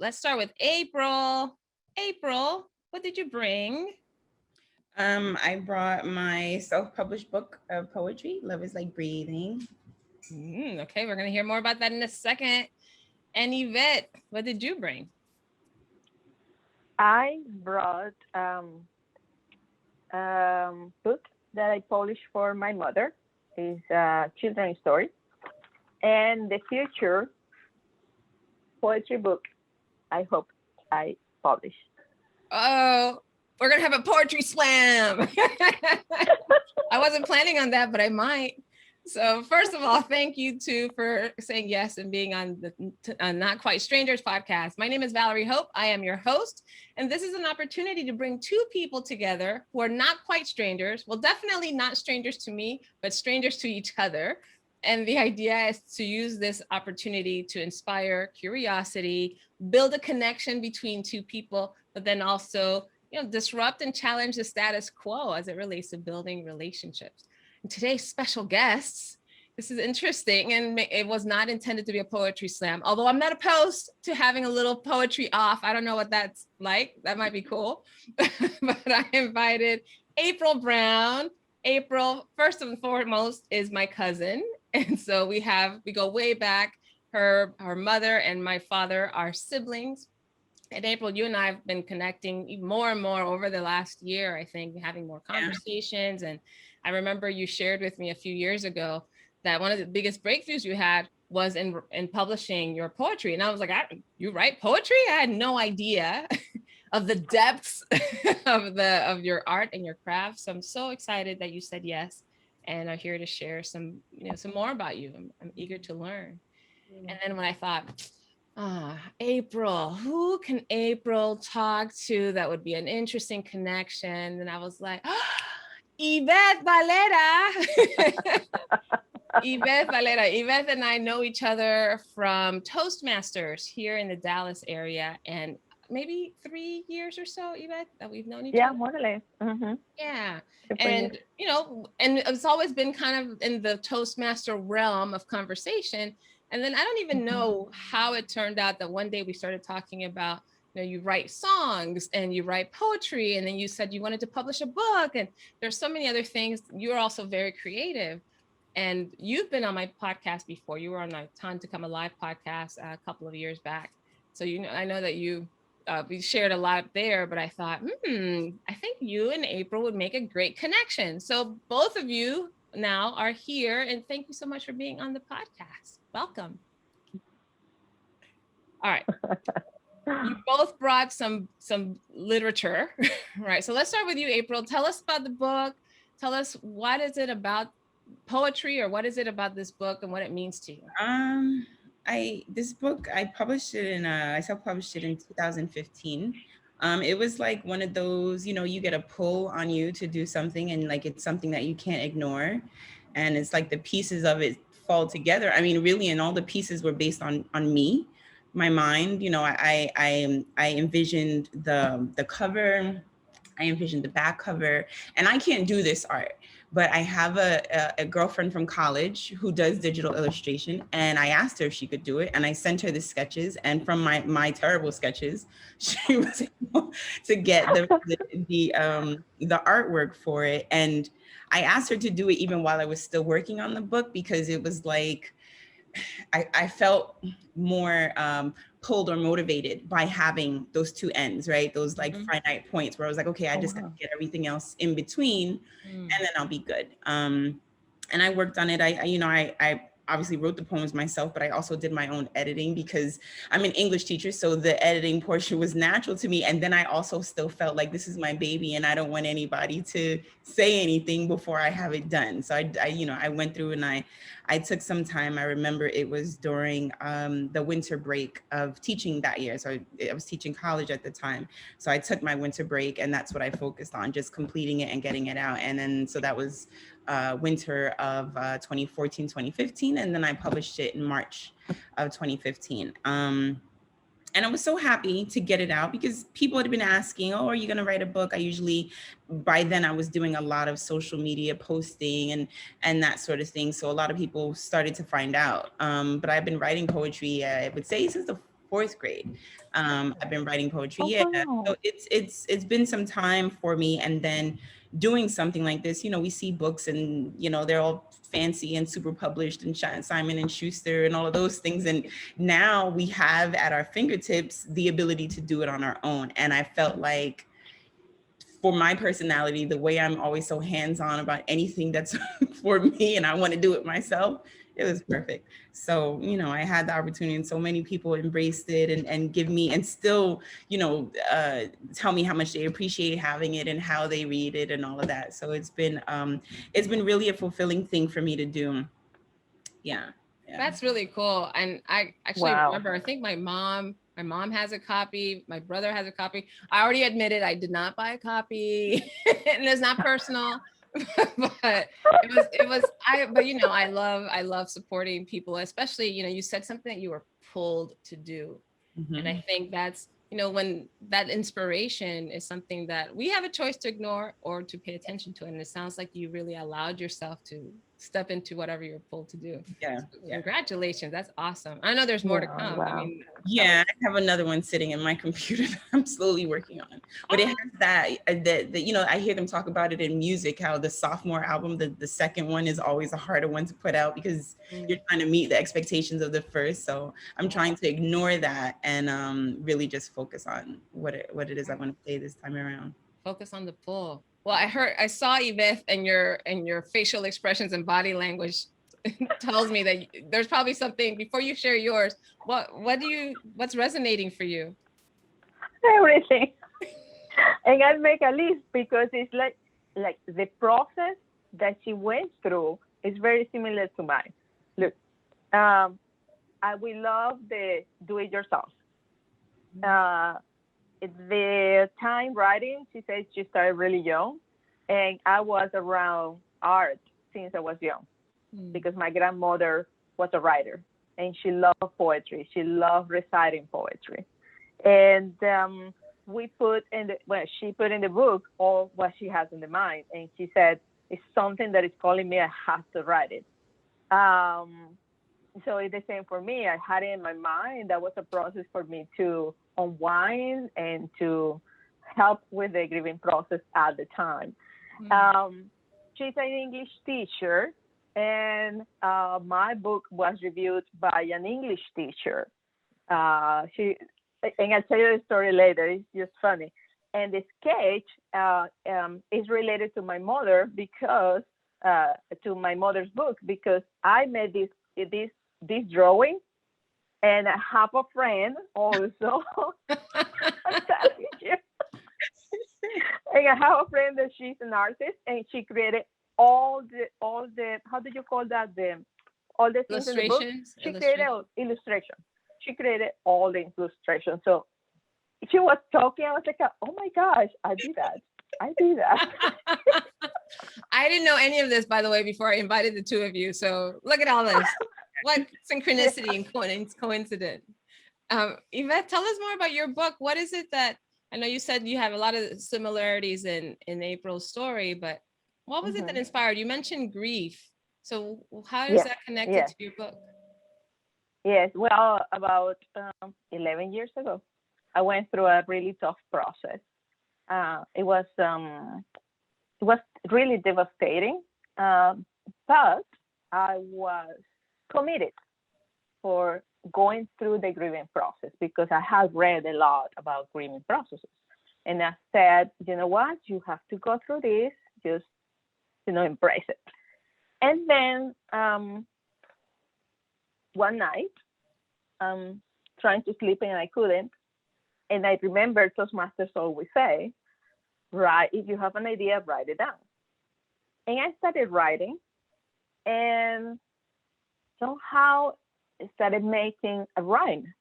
let's start with April. April, what did you bring? I brought my self-published book of poetry, Love is Like Breathing. Okay, we're going to hear more about that in a second. And Yvette, what did you bring? I brought book that I published for my mother. It's a children's story. And the future poetry book I hope I publish. Oh, we're going to have a poetry slam. I wasn't planning on that, but I might. So first of all, thank you too for saying yes and being on the Not Quite Strangers podcast. My name is Valerie Hope. I am your host, and this is an opportunity to bring two people together who are not quite strangers. Well, definitely not strangers to me, but strangers to each other. And the idea is to use this opportunity to inspire curiosity, build a connection between two people, but then also, disrupt and challenge the status quo as it relates to building relationships. And today's special guests, this is interesting, and it was not intended to be a poetry slam, although I'm not opposed to having a little poetry off. I don't know what that's like. That might be cool. But I invited April Brown. April, first and foremost, is my cousin. And so we go way back. Her mother and my father are siblings. And April, you and I have been connecting more and more over the last year, I think, having more conversations. And I remember you shared with me a few years ago that one of the biggest breakthroughs you had was in publishing your poetry. And I was like, you write poetry? I had no idea of the depths of your art and your craft. So I'm so excited that you said yes and are here to share some more about you. I'm eager to learn. And then when I thought, April, who can April talk to that would be an interesting connection? And I was like, Iveth Valera. Iveth Valera. Iveth and I know each other from Toastmasters here in the Dallas area, and maybe 3 years or so, Iveth, that we've known each other. Yeah, more or less. Mm-hmm. Yeah. And, and it's always been kind of in the Toastmaster realm of conversation. And then I don't even know how it turned out that one day we started talking about, you write songs and you write poetry, and then you said you wanted to publish a book, and there's so many other things. You're also very creative, and you've been on my podcast before. You were on my Time to Come Alive podcast a couple of years back. So, I know that we shared a lot there, but I thought, I think you and April would make a great connection. So both of you now are here, and thank you so much for being on the podcast. Welcome. All right. You both brought some literature, right? So let's start with you, April. Tell us about the book. Tell us, what is it about poetry, or what is it about this book and what it means to you? This book, I self-published it in 2015. It was like one of those, you get a pull on you to do something, and like it's something that you can't ignore, and it's like the pieces of it fall together. I mean, really, and all the pieces were based on me, my mind. I envisioned the cover, I envisioned the back cover, and I can't do this art, but I have a girlfriend from college who does digital illustration, and I asked her if she could do it, and I sent her the sketches, and from my terrible sketches, she was able to get the artwork for it. And I asked her to do it even while I was still working on the book, because it was like, I felt more pulled or motivated by having those two ends, right? Those like finite points where I was like, okay, I just got to get everything else in between, and then I'll be good. And I worked on it. I obviously wrote the poems myself, but I also did my own editing because I'm an English teacher. So the editing portion was natural to me. And then I also still felt like this is my baby, and I don't want anybody to say anything before I have it done. So I went through and I took some time. I remember it was during the winter break of teaching that year. So I was teaching college at the time. So I took my winter break, and that's what I focused on, just completing it and getting it out. And then, so that was winter of 2014, 2015. And then I published it in March of 2015. And I was so happy to get it out because people had been asking, oh, are you going to write a book? By then I was doing a lot of social media posting and that sort of thing. So a lot of people started to find out. But I've been writing poetry, I would say, since the 4th grade. I've been writing poetry. Oh, Yeah. wow. So it's been some time for me. And then doing something like this, you know, we see books and, you know, they're all fancy and super published and Simon and Schuster and all of those things. And now we have at our fingertips the ability to do it on our own. And I felt like, for my personality, the way I'm always so hands-on about anything that's for me and I want to do it myself, it was perfect. So, you know, I had the opportunity and so many people embraced it and give me, and still, you know, tell me how much they appreciate having it and how they read it and all of that. So it's been really a fulfilling thing for me to do. Yeah. That's really cool. And I actually remember, I think my mom has a copy. My brother has a copy. I already admitted I did not buy a copy and it's not personal, but but you know, I love supporting people, especially, you know, you said something that you were pulled to do. Mm-hmm. And I think that's, you know, when that inspiration is something that we have a choice to ignore or to pay attention to. And it sounds like you really allowed yourself to step into whatever you're pulled to do. Yeah. So congratulations. That's awesome. I know there's more to come. Wow. I mean, yeah, I have another one sitting in my computer that I'm slowly working on. But it has that you know, I hear them talk about it in music, how the sophomore album, the second one is always a harder one to put out because you're trying to meet the expectations of the first. So I'm trying to ignore that and really just focus on what it is I want to say this time around. Focus on the pull. Well, I saw Iveth and your facial expressions and body language tells me that there's probably something. Before you share yours, what's resonating for you? Everything. And I make a list because it's like the process that she went through is very similar to mine. Look, we love the do-it-yourself. The time writing, she said she started really young, and I was around art since I was young because my grandmother was a writer and she loved poetry. She loved reciting poetry. And she put in the book all what she has in the mind. And she said, it's something that is calling me, I have to write it. So it's the same for me. I had it in my mind. That was a process for me to unwind and to help with the grieving process at the time. She's an English teacher, and my book was reviewed by an English teacher. And I'll tell you the story later. It's just funny. And the sketch is related to my mother because to my mother's book because I made this drawing, and I have a friend also. I'm telling you. And I have a friend that she's an artist, and she created all the how do you call that, all the things in the book. She created illustration. She created all the illustrations. So she was talking, I was like, oh my gosh, I did that. I didn't know any of this, by the way, before I invited the two of you. So look at all this. What synchronicity and coincidence. Iveth, tell us more about your book. What is it that, I know you said you have a lot of similarities in April's story, but what was it that inspired? You mentioned grief. So how is that connected to your book? Yes, well, about 11 years ago, I went through a really tough process. It was really devastating, but I was committed for going through the grieving process because I had read a lot about grieving processes. And I said, you know what, you have to go through this, just, embrace it. And then one night, trying to sleep and I couldn't. And I remember Toastmasters always say, if you have an idea, write it down. And I started writing, and somehow I started making a rhyme.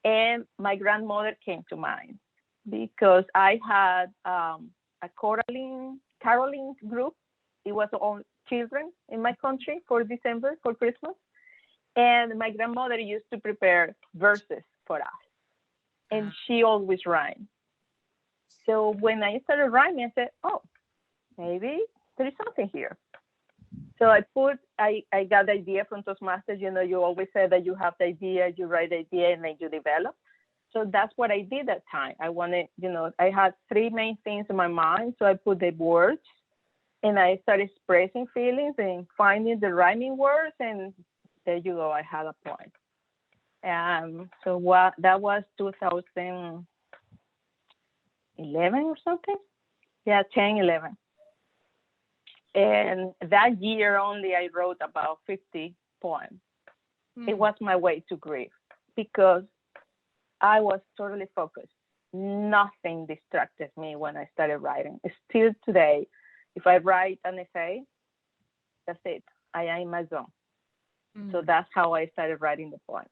And my grandmother came to mind because I had a caroling group. It was all children in my country for December, for Christmas. And my grandmother used to prepare verses for us. And she always rhymed. So when I started rhyming, I said, oh, maybe there is something here. So I got the idea from Toastmasters. You know, you always say that you have the idea, you write the idea, and then you develop. So that's what I did that time. I wanted, you know, I had three main things in my mind. So I put the words, and I started expressing feelings and finding the rhyming words, and there you go, I had a poem. So that was 2011 or something. Yeah, 10, 11. And that year only, I wrote about 50 poems. It was my way to grieve because I was totally focused. Nothing distracted me when I started writing. Still today, if I write an essay, that's it. I am in my zone. So that's how I started writing the poem.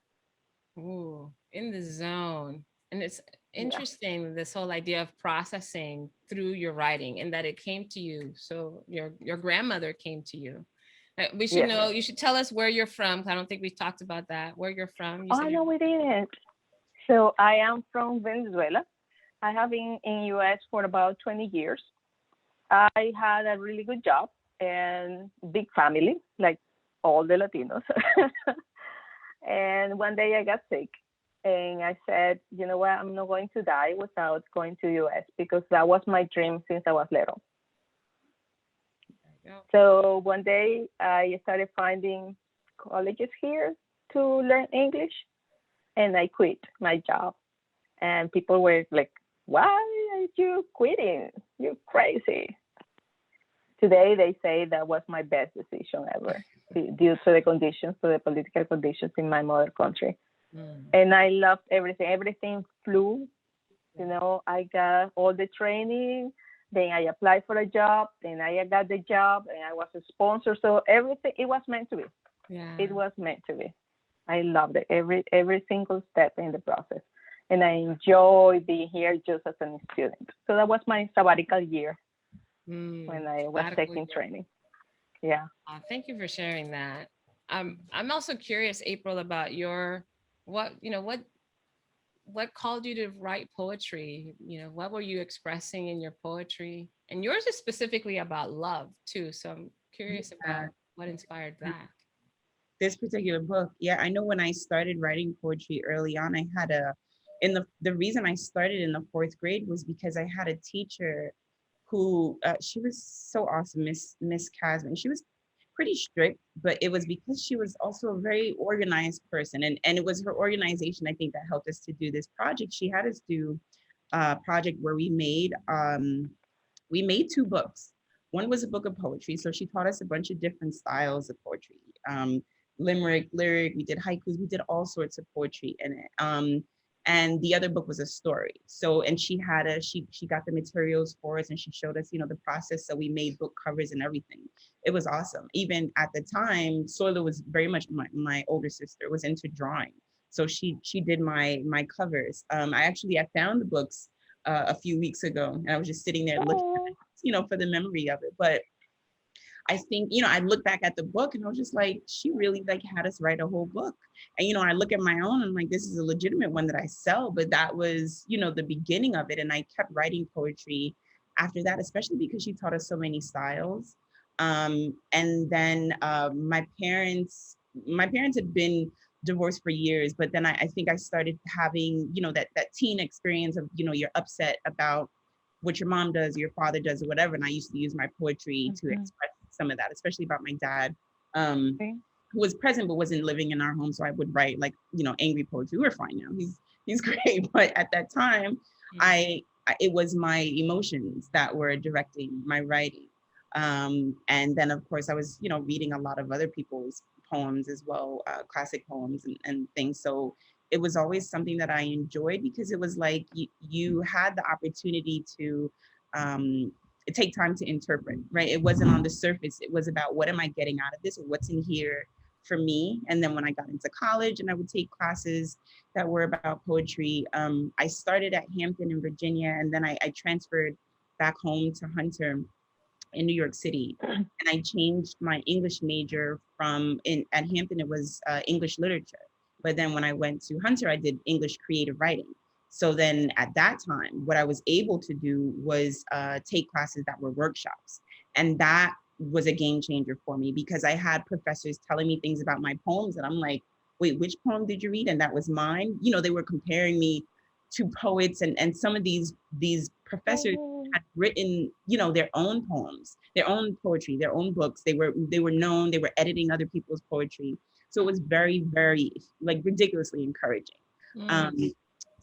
Ooh, in the zone. And it's interesting, this whole idea of processing through your writing and that it came to you. So your grandmother came to you. We should know, you should tell us where you're from. I don't think we talked about that. Where you're from. You no, we didn't. So I am from Venezuela. I have been in US for about 20 years. I had a really good job and big family, like all the Latinos. And one day I got sick and I said, you know what, I'm not going to die without going to US because that was my dream since I was little. So one day I started finding colleges here to learn English and I quit my job. And people were like, why are you quitting? You're crazy. Today they say that was my best decision ever due to the conditions, to the political conditions in my mother country. And I loved everything. Everything flew. You know, I got all the training. Then I applied for a job. Then I got the job and I was a sponsor. So everything, it was meant to be. Yeah. It was meant to be. I loved it, every single step in the process. And I enjoy being here just as a student. So that was my sabbatical year when I was taking training. Yeah. Thank you for sharing that. I'm also curious, April, about what called you to write poetry? You know, what were you expressing in your poetry? And yours is specifically about love too. So I'm curious about what inspired that. This particular book, I know when I started writing poetry early on, I had the reason I started in the 4th grade was because I had a teacher who, she was so awesome, Miss Casman. She was pretty strict, but it was because she was also a very organized person. And it was her organization, I think, that helped us to do this project. She had us do a project where we made 2 books. One was a book of poetry. So she taught us a bunch of different styles of poetry. Limerick, lyric, we did haikus, we did all sorts of poetry in it. And the other book was a story. So, and she got the materials for us and she showed us, the process. So we made book covers and everything. It was awesome. Even at the time, Soila was very much, my older sister was into drawing. So she did my covers. I found the books a few weeks ago and I was just sitting there looking at it, for the memory of it. But I think, I look back at the book and I was just like, she really had us write a whole book. And, I look at my own, I'm like, this is a legitimate one that I sell, but that was, the beginning of it. And I kept writing poetry after that, especially because she taught us so many styles. And then my parents had been divorced for years, but then I think I started having, that teen experience of, you're upset about what your mom does or your father does or whatever. And I used to use my poetry to express some of that, especially about my dad, who was present but wasn't living in our home. So I would write angry poetry. We're fine now. He's great. But at that time, it was my emotions that were directing my writing. And then of course I was, reading a lot of other people's poems as well, classic poems and things. So it was always something that I enjoyed because it was like you had the opportunity to take time to interpret, right? It wasn't on the surface. It was about what am I getting out of this or what's in here for me. And then when I got into college and I would take classes that were about poetry, I started at Hampton in Virginia and then I transferred back home to Hunter in New York City. And I changed my English major at Hampton, it was English literature. But then when I went to Hunter, I did English creative writing. So then at that time, what I was able to do was take classes that were workshops. And that was a game changer for me, because I had professors telling me things about my poems and I'm like, wait, which poem did you read? And that was mine. You know, they were comparing me to poets, and some of these professors had written, you know, their own poems, their own poetry, their own books. They were known, they were editing other people's poetry. So it was very, very like ridiculously encouraging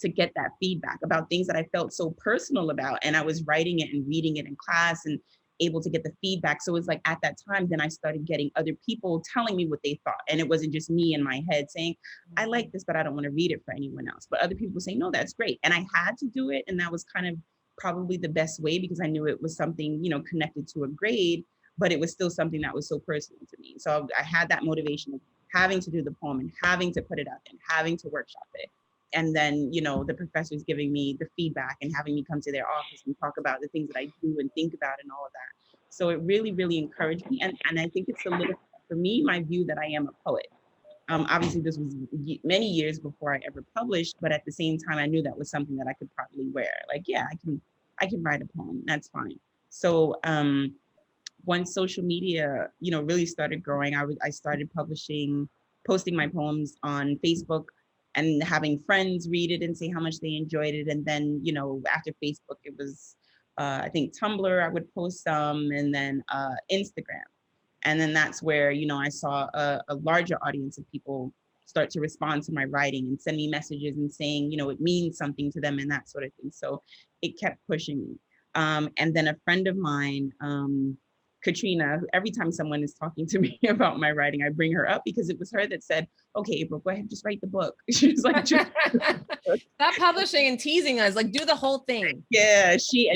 to get that feedback about things that I felt so personal about. And I was writing it and reading it in class and able to get the feedback. So it was like at that time, then I started getting other people telling me what they thought. And it wasn't just me in my head saying, I like this, but I don't want to read it for anyone else. But other people saying, no, that's great. And I had to do it. And that was kind of probably the best way, because I knew it was something, you know, connected to a grade, but it was still something that was so personal to me. So I had that motivation of having to do the poem and having to put it out and having to workshop it. And then, you know, the professors giving me the feedback and having me come to their office and talk about the things that I do and think about and all of that. So it really, really encouraged me. And I think it's solidified for me, my view that I am a poet. Obviously, this was many years before I ever published, but at the same time, I knew that was something that I could probably wear. Like, yeah, I can write a poem. That's fine. So once social media, you know, really started growing, I started posting my poems on Facebook and having friends read it and say how much they enjoyed it. And then, you know, after Facebook, it was, I think Tumblr, I would post some, and then Instagram. And then that's where, you know, I saw a larger audience of people start to respond to my writing and send me messages and saying, you know, it means something to them and that sort of thing. So it kept pushing me. And then a friend of mine, Katrina, every time someone is talking to me about my writing, I bring her up because it was her that said, okay, April, go ahead, just write the book. She was like, stop publishing and teasing us, like do the whole thing. Yeah, she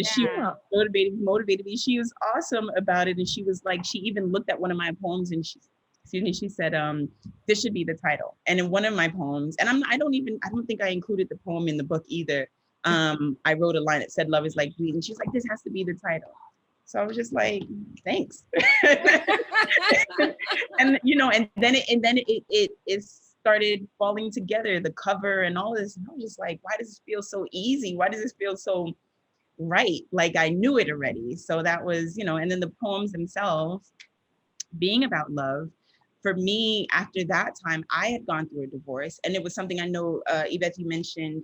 motivated me. She was awesome about it. And she was like, she even looked at one of my poems and she said, this should be the title. And in one of my poems, and I don't think I included the poem in the book either. I wrote a line that said, love is like breathing. She's like, this has to be the title. So I was just like, thanks. And you know, and then it started falling together, the cover and all this. And I was just like, why does this feel so easy? Why does this feel so right? Like I knew it already. So that was, you know, and then the poems themselves being about love. For me, after that time, I had gone through a divorce, and it was something I know, Iveth, you mentioned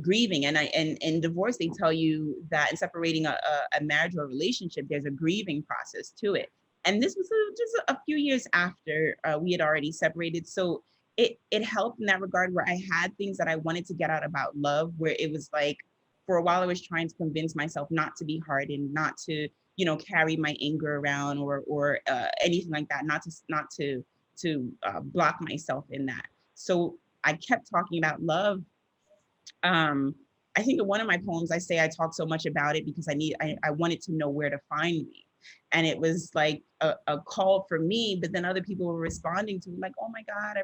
grieving, and in divorce they tell you that in separating a marriage or a relationship, there's a grieving process to it. And this was just a few years after we had already separated, so it helped in that regard, where I had things that I wanted to get out about love, where it was like for a while I was trying to convince myself not to be hardened, not to, you know, carry my anger around or anything like that, not to block myself in that. So I kept talking about love. I think in one of my poems, I say I talk so much about it because I wanted to know where to find me. And it was like a call for me, but then other people were responding to me like, oh my God,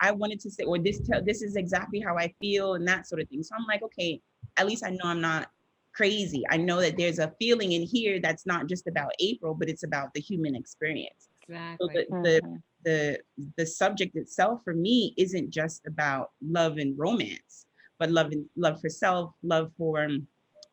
I wanted to say, or this is exactly how I feel and that sort of thing. So I'm like, okay, at least I know I'm not crazy. I know that there's a feeling in here that's not just about April, but it's about the human experience. Exactly. So the subject itself for me isn't just about love and romance, but love for self, love for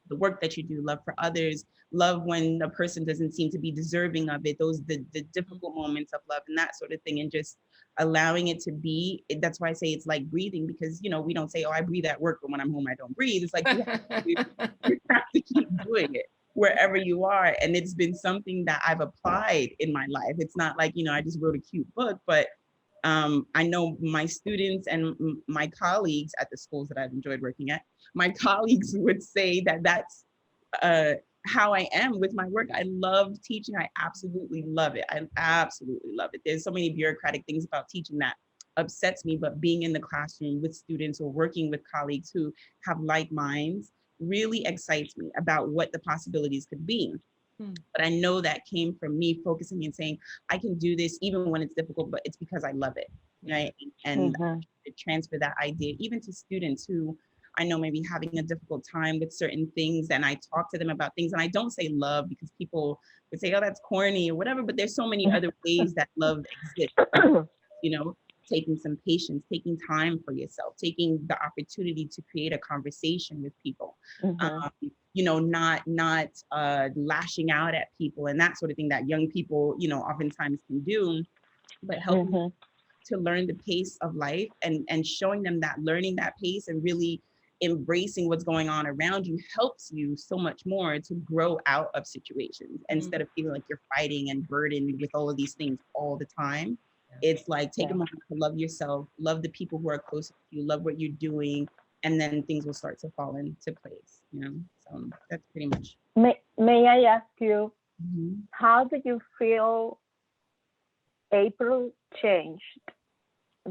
the work that you do, love for others, love when a person doesn't seem to be deserving of it, the difficult moments of love and that sort of thing, and just allowing it to be. That's why I say it's like breathing, because, you know, we don't say, oh, I breathe at work, but when I'm home, I don't breathe. It's like you have to keep doing it wherever you are. And it's been something that I've applied in my life. It's not like, you know, I just wrote a cute book, but I know my students and my colleagues at the schools that I've enjoyed working at, my colleagues would say that that's how I am with my work. I love teaching. I absolutely love it. I absolutely love it. There's so many bureaucratic things about teaching that upsets me, but being in the classroom with students or working with colleagues who have like minds really excites me about what the possibilities could be. But I know that came from me focusing and saying, I can do this even when it's difficult, but it's because I love it, right? And transfer that idea even to students who I know may be having a difficult time with certain things. And I talk to them about things, and I don't say love because people would say, oh, that's corny or whatever, but there's so many other ways that love exists, you know, taking some patience, taking time for yourself, taking the opportunity to create a conversation with people, you know, not lashing out at people and that sort of thing that young people, you know, oftentimes can do, but helping them to learn the pace of life and showing them that learning that pace and really embracing what's going on around you helps you so much more to grow out of situations instead of feeling like you're fighting and burdened with all of these things all the time. It's like take a moment to love yourself, love the people who are closest to you, love what you're doing, and then things will start to fall into place, you know? So that's pretty much. May I ask you, how did you feel April changed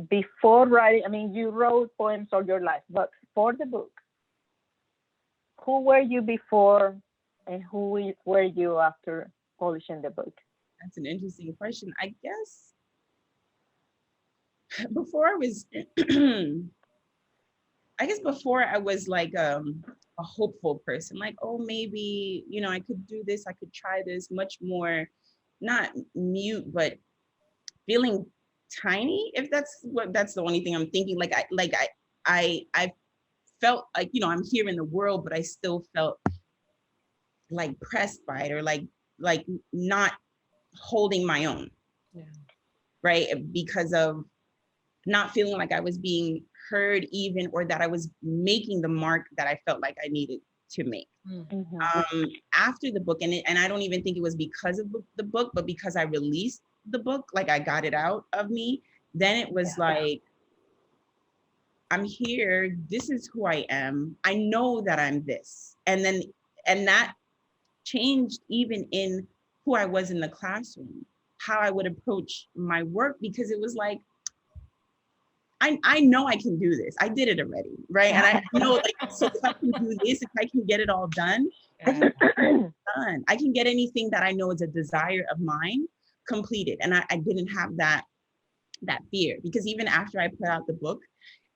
before writing? I mean, you wrote poems all your life, but for the book, who were you before and who were you after publishing the book? That's an interesting question. I guess before I was, before I was like a hopeful person, like, oh, maybe, you know, I could do this, I could try this, much more, not mute, but feeling tiny, if that's the only thing I'm thinking. I felt like, you know, I'm here in the world, but I still felt like pressed by it, or like not holding my own, right? Because of not feeling like I was being heard even, or that I was making the mark that I felt like I needed to make. After the book, and I don't even think it was because of the book, but because I released the book, like I got it out of me, then it was like, I'm here, this is who I am, I know that I'm this. And that changed even in who I was in the classroom, how I would approach my work, because it was like, I know I can do this. I did it already, right? And I know, like, so if I can do this, if I can get it all done, I can get it done. I can get anything that I know is a desire of mine completed. And I didn't have that fear, because even after I put out the book,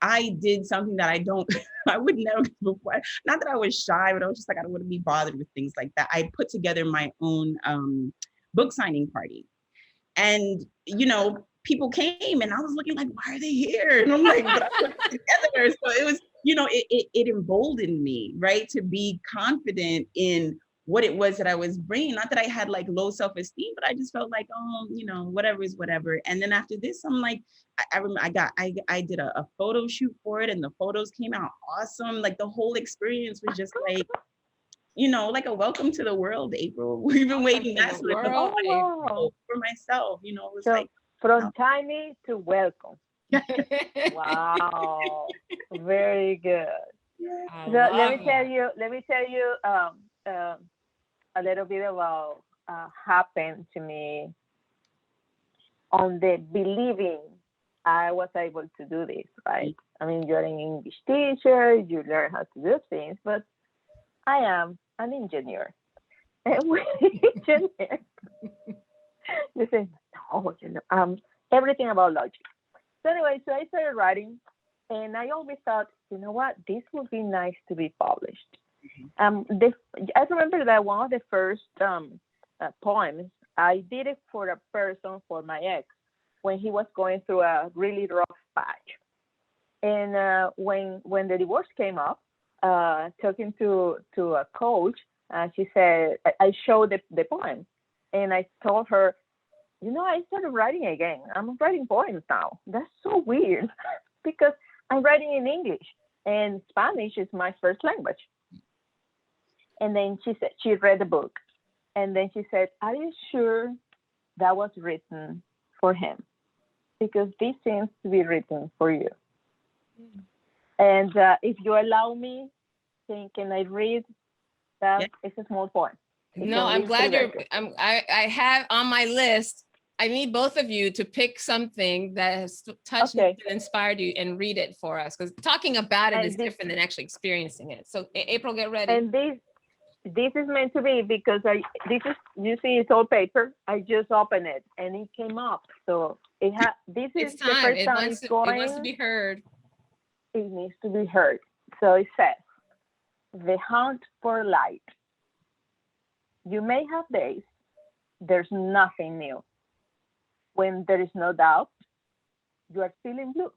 I did something that I would never before. Not that I was shy, but I was just like, I don't want to be bothered with things like that. I put together my own book signing party. And, you know, people came and I was looking like, why are they here? And I'm like, but I put it together. So it was, you know, it emboldened me, right? To be confident in what it was that I was bringing. Not that I had like low self-esteem, but I just felt like, oh, you know, whatever is whatever. And then after this, I'm like, I remember I did a photo shoot for it, and the photos came out awesome. Like the whole experience was just like, you know, like a welcome to the world, April. We've been waiting that for myself, you know. It was so, like from tiny to welcome. Wow, very good. So let me tell you a little bit about happened to me on the believing I was able to do this, right? I mean, you're an English teacher, you learn how to do things, but I am an engineer. And with engineer, you say, no, you know, everything about logic. So anyway, so I started writing, and I always thought, you know what, this would be nice to be published. I remember that one of the first poems, I did it for a person, for my ex, when he was going through a really rough patch. And when the divorce came up, talking to a coach, she said, I showed the poem, and I told her, you know, I started writing again. I'm writing poems now. That's so weird, because I'm writing in English, and Spanish is my first language. And then she said, she read the book, and then she said, are you sure that was written for him? Because this seems to be written for you. And if you allow me, can I read that? Yeah. It's a small poem. No, I'm glad I have on my list, I need both of you to pick something that has touched you and inspired you and read it for us, because talking about it is different than actually experiencing it. So April, get ready. And this is meant to be, because you see, it's all paper. I just opened it and it came up. So this is the first time it's going. It wants to be heard. It needs to be heard. So it says, the hunt for light. You may have days, there's nothing new. When there is no doubt, you are feeling blue.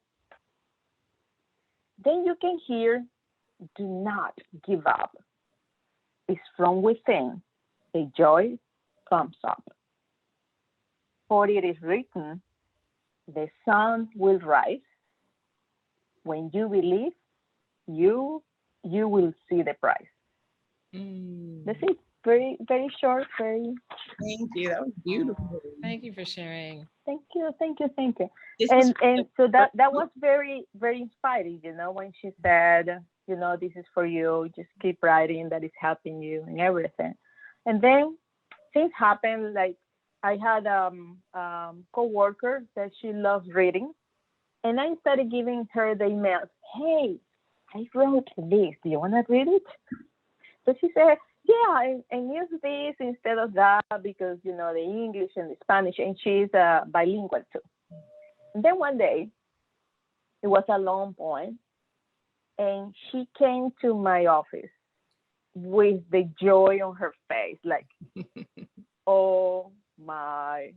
Then you can hear, do not give up. It's from within. The joy comes up. For it is written, the sun will rise. When you believe, you will see the prize. That's it. Very, very short, very. Thank you. That was beautiful. Thank you for sharing. Thank you, thank you, thank you. This was And so that was very, very inspiring, when she said, this is for you, just keep writing, that is helping you and everything. And then things happened, like I had a co-worker that she loves reading, and I started giving her the emails. Hey, I wrote this. Do you want to read it? So she said, yeah, and use this instead of that because, the English and the Spanish, and she's bilingual too. And then one day, it was a long poem, and she came to my office with the joy on her face, like, oh my.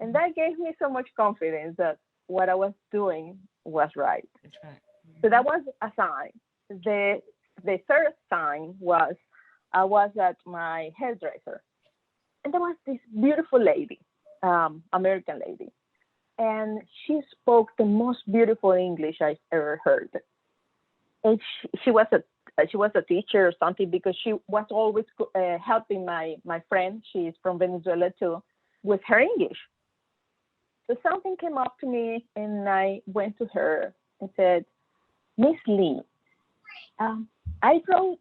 And that gave me so much confidence that what I was doing was right. That's right. So that was a sign. The third sign was I was at my hairdresser, and there was this beautiful lady, American lady, and she spoke the most beautiful English I ever heard. And she was a teacher or something because she was always helping my friend. She's from Venezuela too, with her English. So something came up to me, and I went to her and said, Miss Lee, I wrote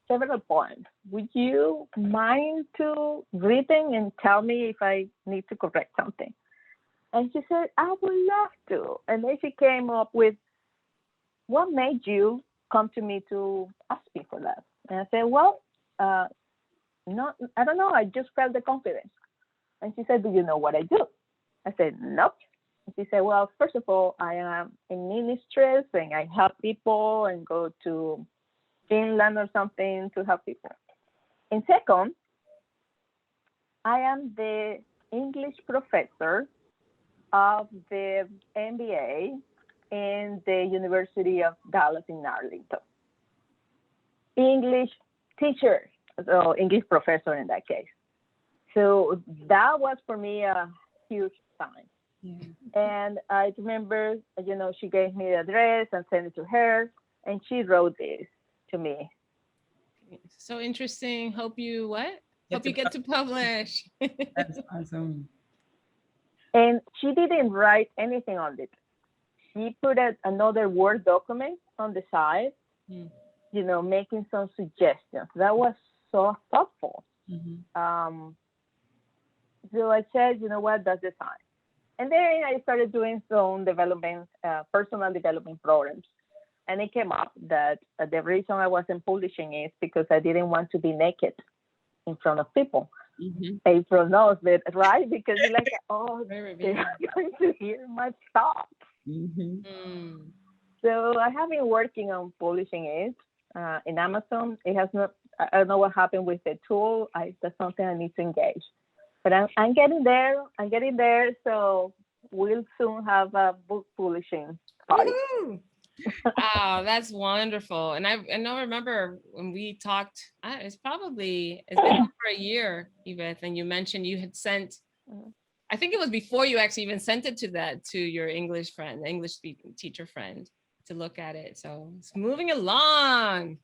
several poems. Would you mind to read them and tell me if I need to correct something? And she said, I would love to. And then she came up with, what made you come to me to ask me for that? And I said, well, no, I don't know. I just felt the confidence. And she said, do you know what I do? I said, nope. And she said, well, first of all, I am a ministress and I help people and go to Finland or something to help people. And second, I am the English professor of the MBA in the University of Dallas in Arlington. English teacher, so English professor in that case. So that was for me a huge sign. Yeah. And I remember, she gave me the address and sent it to her, and she wrote this to me. So interesting. Hope you what? Hope you get to publish. That's awesome. And she didn't write anything on it. She put another Word document on the side, making some suggestions. That was so thoughtful. Mm-hmm. So I said, you know what, that's the sign. And then I started doing some development, personal development programs. And it came up that the reason I wasn't publishing is because I didn't want to be naked in front of people. Mm-hmm. April knows that, right? Because you're like, oh, they're going to hear my thoughts. Mm-hmm. Mm. So I have been working on publishing it in Amazon. It has not, I don't know what happened with the tool. That's something I need to engage. But I'm getting there. I'm getting there. So we'll soon have a book publishing party. Wow, that's wonderful. And I remember when we talked, it's been over a year, Iveth, and you mentioned you had sent, I think it was before you actually even sent it to your English friend, English teacher friend, to look at it. So it's moving along.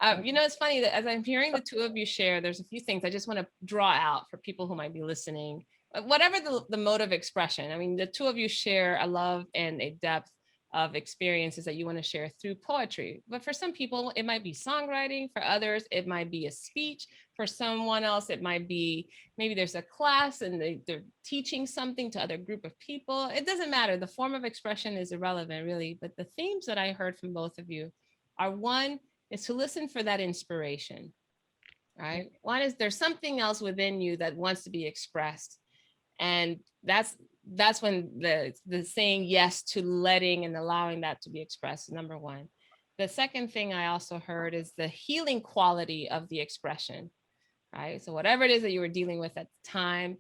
It's funny that as I'm hearing the two of you share, there's a few things I just want to draw out for people who might be listening, whatever the mode of expression. I mean, the two of you share a love and a depth of experiences that you want to share through poetry. But for some people, it might be songwriting. For others, it might be a speech. For someone else, it might be, maybe there's a class and they're teaching something to other group of people. It doesn't matter. The form of expression is irrelevant, really. But the themes that I heard from both of you are, one, is to listen for that inspiration, right? One is there's something else within you that wants to be expressed. And that's when the saying yes to letting and allowing that to be expressed, number one. The second thing I also heard is the healing quality of the expression, right? So whatever it is that you were dealing with at the time,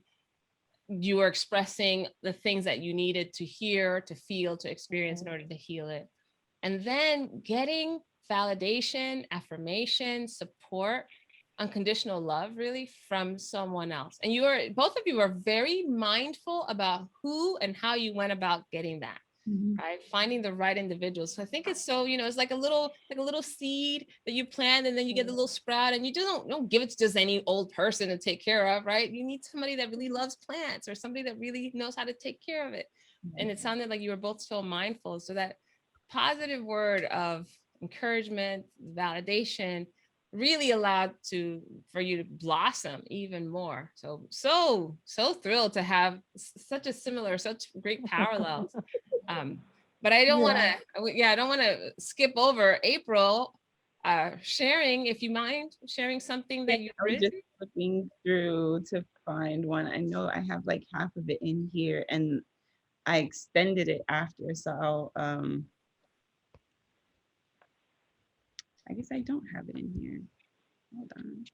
you were expressing the things that you needed to hear, to feel, to experience in order to heal it. And then getting validation, affirmation, support, unconditional love, really, from someone else. And both of you are very mindful about who and how you went about getting that. Right, finding the right individuals. So I think it's so, it's like a little seed that you plant, and then you get the little sprout, and you just don't give it to just any old person to take care of, right? You need somebody that really loves plants, or somebody that really knows how to take care of it. And it sounded like you were both so mindful. So that positive word of encouragement, validation, really allowed for you to blossom even more. So thrilled to have such great parallels. But I don't want to skip over April sharing, if you mind sharing something that you've written. Just looking through to find one. I know I have like half of it in here, and I extended it after, so I'll I guess I don't have it in here. Hold on.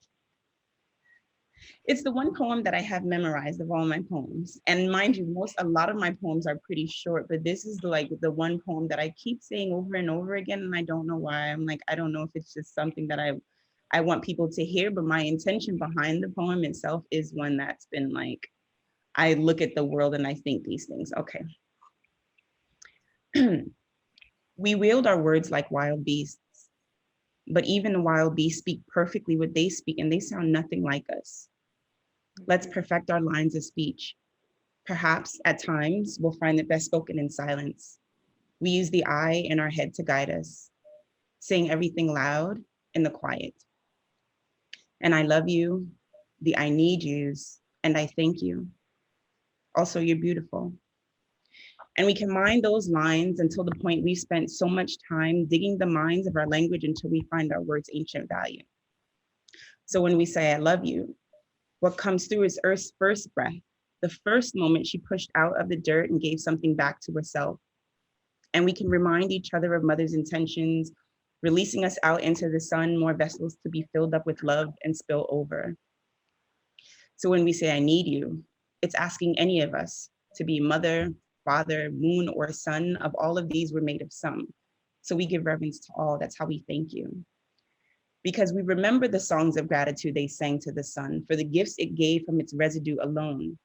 It's the one poem that I have memorized of all my poems. And mind you, a lot of my poems are pretty short, but this is like the one poem that I keep saying over and over again. And I don't know why. I'm like, I don't know if it's just something that I want people to hear, but my intention behind the poem itself is one that's been like, I look at the world and I think these things. Okay. We wield our words like wild beasts, but even the wild beasts speak perfectly what they speak, and they sound nothing like us. Let's perfect our lines of speech. Perhaps at times we'll find it best spoken in silence. We use the I in our head to guide us, saying everything loud in the quiet. And I love you, the I need yous, and I thank you. Also, you're beautiful. And we can mine those lines until the point we've spent so much time digging the mines of our language until we find our words' ancient value. So when we say I love you, what comes through is Earth's first breath, the first moment she pushed out of the dirt and gave something back to herself. And we can remind each other of Mother's intentions, releasing us out into the sun, more vessels to be filled up with love and spill over. So when we say I need you, it's asking any of us to be mother, father, moon, or sun. Of all of these, we're made of some. So we give reverence to all. That's how we thank you. Because we remember the songs of gratitude they sang to the sun for the gifts it gave from its residue alone.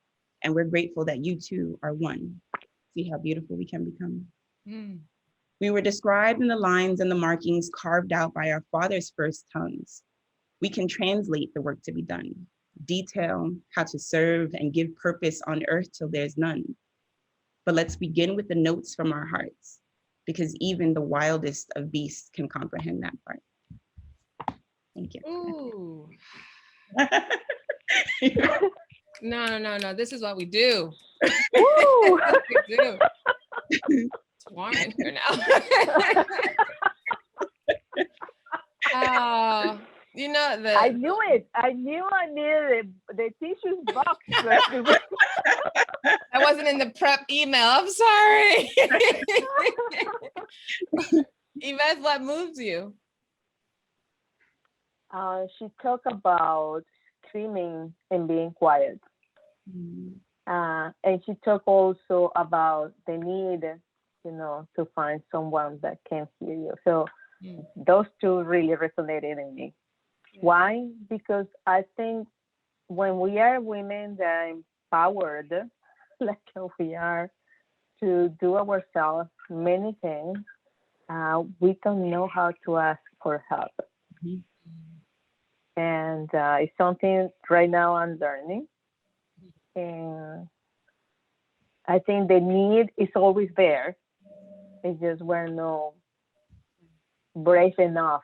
And we're grateful that you too are one. See how beautiful we can become. We were described in the lines and the markings carved out by our father's first tongues. We can translate the work to be done, detail how to serve and give purpose on earth till there's none. But let's begin with the notes from our hearts, because even the wildest of beasts can comprehend that part. Thank you. Ooh. No. This is what we do. Woo! What we do. It's warm in here now. You know that I knew it. I knew I needed the tissues box. I wasn't in the prep email. I'm sorry. Yvette, what moves you? She talked about screaming and being quiet. And she talked also about the need, to find someone that can hear you. So those two really resonated in me. Why? Because I think when we are women that are empowered, like we are, to do ourselves many things, we don't know how to ask for help. And it's something right now I'm learning. And I think the need is always there. It's just we're not brave enough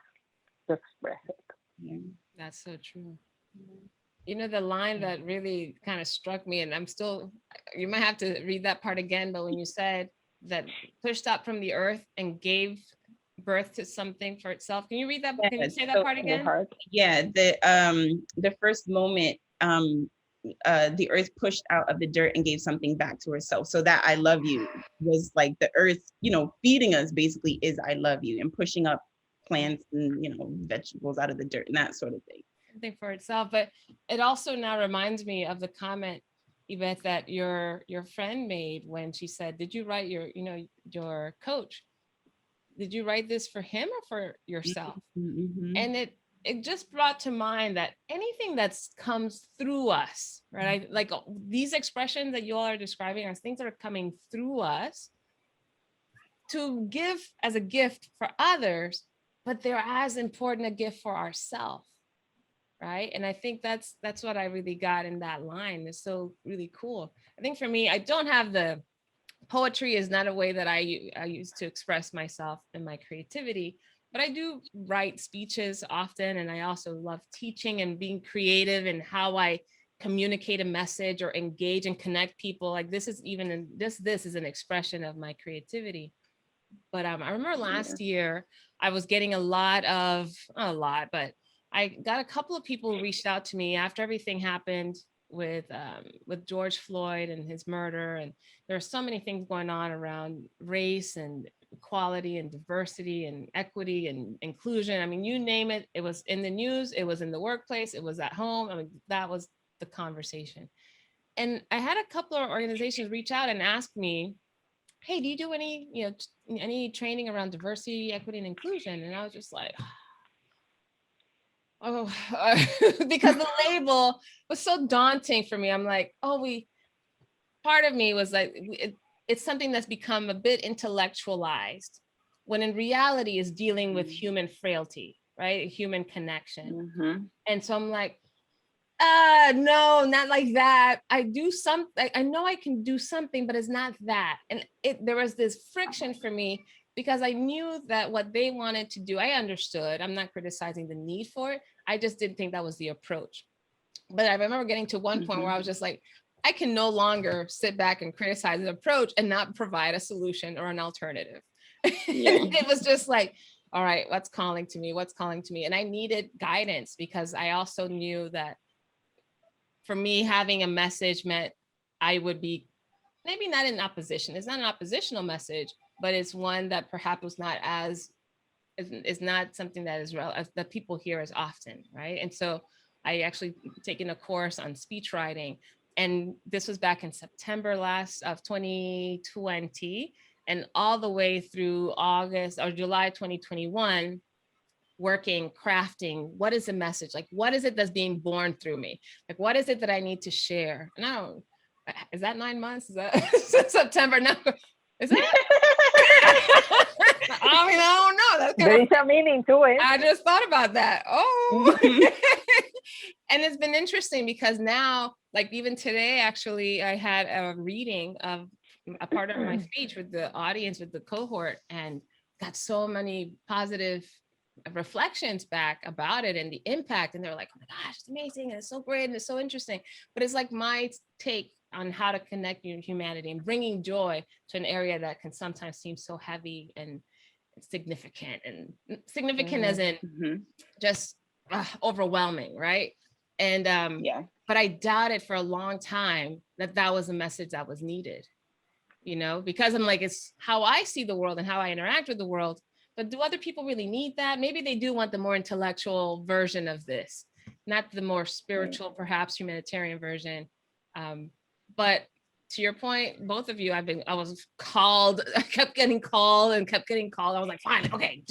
to express it. Yeah, that's so true. The line that really kind of struck me, and you might have to read that part again, but when you said that pushed up from the earth and gave birth to something for itself. Can you read that? Can you say that part again? Yeah, the first moment the earth pushed out of the dirt and gave something back to herself. So that I love you was like the earth, feeding us basically is I love you, and pushing up plants and, vegetables out of the dirt and that sort of thing. Something for itself. But it also now reminds me of the comment Yvette, that your friend made when she said, did you write your coach, did you write this for him or for yourself? Mm-hmm. And it just brought to mind that anything that's comes through us, right? Like these expressions that you all are describing are things that are coming through us to give as a gift for others, but they're as important a gift for ourselves, right? And I think that's what I really got in that line. It's so really cool. I think for me, I don't have the poetry is not a way that I use to express myself and my creativity, but I do write speeches often. And I also love teaching and being creative and how I communicate a message or engage and connect people. Like this is even this is an expression of my creativity. But I remember last year I was getting but I got a couple of people who reached out to me after everything happened with George Floyd and his murder. And there are so many things going on around race and equality and diversity and equity and inclusion. I mean, you name it, it was in the news, it was in the workplace, it was at home. I mean, that was the conversation. And I had a couple of organizations reach out and ask me, hey, do you do any training around diversity, equity, and inclusion? And I was just like, oh, because the label was so daunting for me. I'm like, part of me was like, it's something that's become a bit intellectualized, when in reality is dealing with human frailty, right? Human connection. Mm-hmm. And so I'm like, no, not like that. I know I can do something, but it's not that. And there was this friction for me because I knew that what they wanted to do, I understood. I'm not criticizing the need for it. I just didn't think that was the approach. But I remember getting to one point where I was just like, I can no longer sit back and criticize an approach and not provide a solution or an alternative. Yeah. It was just like, all right, what's calling to me? And I needed guidance because I also knew that for me, having a message meant I would be maybe not in opposition. It's not an oppositional message, but it's one that perhaps was not is not something that is that people hear as often, right? And so I actually taken a course on speech writing, and this was back in September of 2020, and all the way through August or July 2021. Working, crafting, what is the message? Like, what is it that's being born through me? Like, what is it that I need to share? No, is that 9 months? Is that September? No, is that? I mean, I don't know. That's There is a meaning to it. I just thought about that. Oh, and it's been interesting because now, like even today, actually, I had a reading of a part of my speech with the audience, with the cohort, and got so many positive reflections back about it and the impact. And they're like, oh my gosh, it's amazing. And it's so great. And it's so interesting. But it's like my take on how to connect humanity and bringing joy to an area that can sometimes seem so heavy and significant as in just overwhelming. Right. And but I doubted for a long time that was a message that was needed, because I'm like, it's how I see the world and how I interact with the world. But do other people really need that? Maybe they do want the more intellectual version of this, not the more spiritual, perhaps humanitarian version. But to your point, both of you, I was called, I kept getting called. I was like, fine, okay,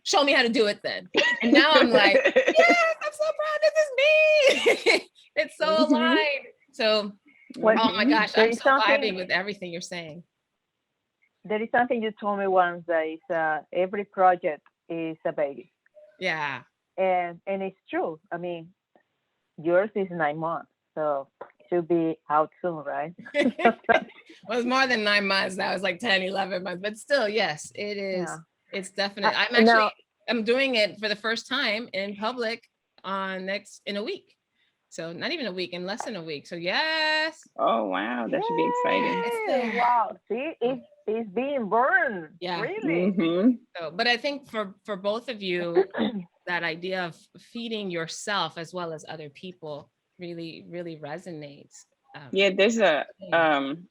show me how to do it then. And now I'm like, yes, I'm so proud, this is me. It's so aligned. So, oh my gosh, I'm so vibing with everything you're saying. There is something you told me once that is every project is a baby. Yeah. And it's true. I mean, yours is 9 months, so it should be out soon, right? Well, it's more than 9 months. That was like 10, 11 months, but still, yes, it is. Yeah. It's definitely, I'm doing it for the first time in public in a week. So not even a week, in less than a week. So yes. Oh, wow. That should be exciting. Wow. See, it's being born. Yeah. Really. Mm-hmm. So, but I think for both of you, that idea of feeding yourself as well as other people really, really resonates. Yeah, there's I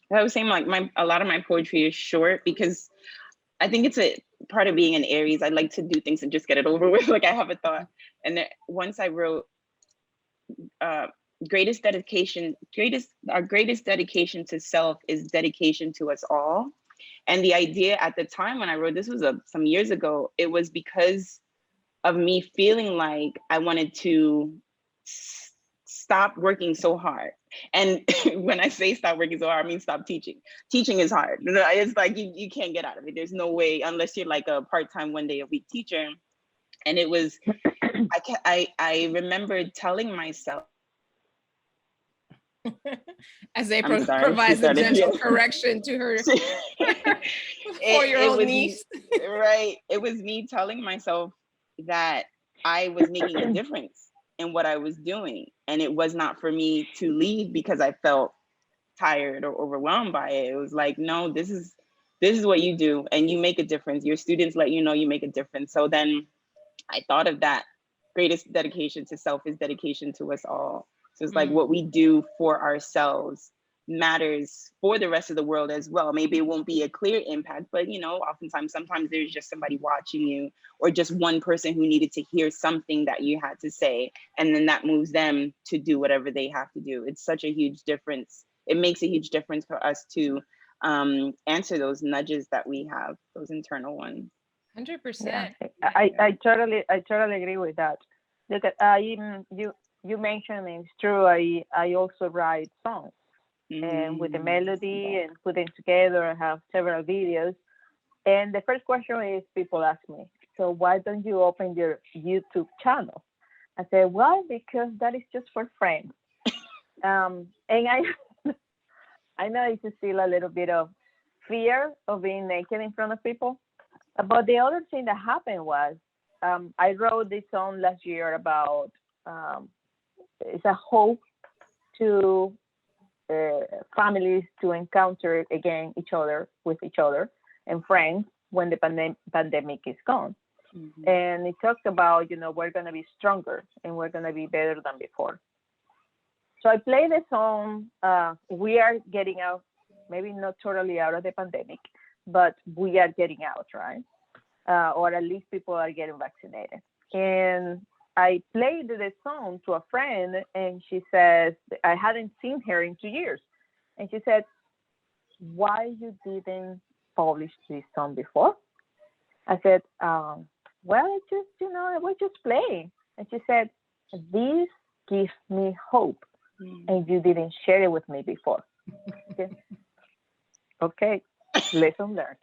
was saying like a lot of my poetry is short because I think it's a part of being an Aries. I like to do things and just get it over with. Like I have a thought. And then once I wrote our greatest dedication to self is dedication to us all. And the idea at the time when I wrote this was some years ago, it was because of me feeling like I wanted to stop working so hard. And when I say stop working so hard, I mean stop teaching. Teaching is hard. It's like you can't get out of it. There's no way, unless you're like a part-time 1 day a week teacher. And it was, I remember telling myself, as April provides a gentle correction to her 4-year-old niece. Right. It was me telling myself that I was making a difference in what I was doing. And it was not for me to leave because I felt tired or overwhelmed by it. It was like, no, this is what you do and you make a difference. Your students let you know you make a difference. So then I thought of that greatest dedication to self is dedication to us all. So it's like what we do for ourselves matters for the rest of the world as well. Maybe it won't be a clear impact, but sometimes there's just somebody watching you, or just one person who needed to hear something that you had to say, and then that moves them to do whatever they have to do. It's such a huge difference. It makes a huge difference for us to answer those nudges that we have, those internal ones. 100%. Yeah, I totally agree with that. Look at you mentioned, and it's true, I also write songs, and with the melody and putting together, I have several videos. And the first question is, people ask me, so why don't you open your YouTube channel? I say, well, because that is just for friends. And I know it's still a little bit of fear of being naked in front of people. But the other thing that happened was, I wrote this song last year about, it's a hope to families to encounter again each other and friends when the pandemic is gone. And it talks about, we're going to be stronger and we're going to be better than before. So I played the song, we are getting out, maybe not totally out of the pandemic, but we are getting out, right? Or at least people are getting vaccinated. And I played the song to a friend, and she says, I hadn't seen her in 2 years. And she said, why you didn't publish this song before? I said, well, it's just, I was just playing. And she said, this gives me hope, and you didn't share it with me before. Okay, lesson learned.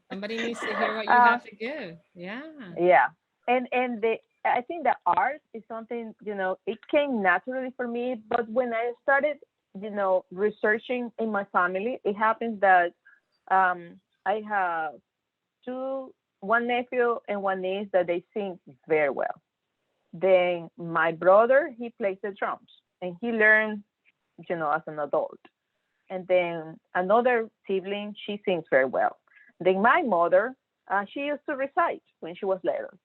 Somebody needs to hear what you have to give. Yeah. Yeah. And I think the art is something, it came naturally for me. But when I started, researching in my family, it happens that I have one nephew and one niece that they sing very well. Then my brother, he plays the drums, and he learned, as an adult. And then another sibling, she sings very well. Then my mother, she used to recite when she was little.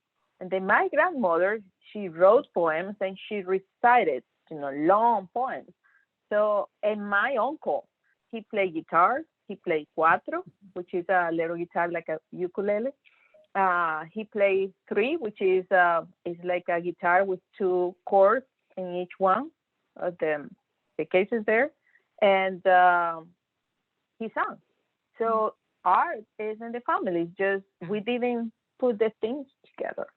And then my grandmother, she wrote poems and she recited, long poems. So, and my uncle, he played guitar. He played cuatro, which is a little guitar like a ukulele. He plays three, which is like a guitar with 2 chords in each one of the cases there. And he sang. So art is in the family. Just we didn't put the things together.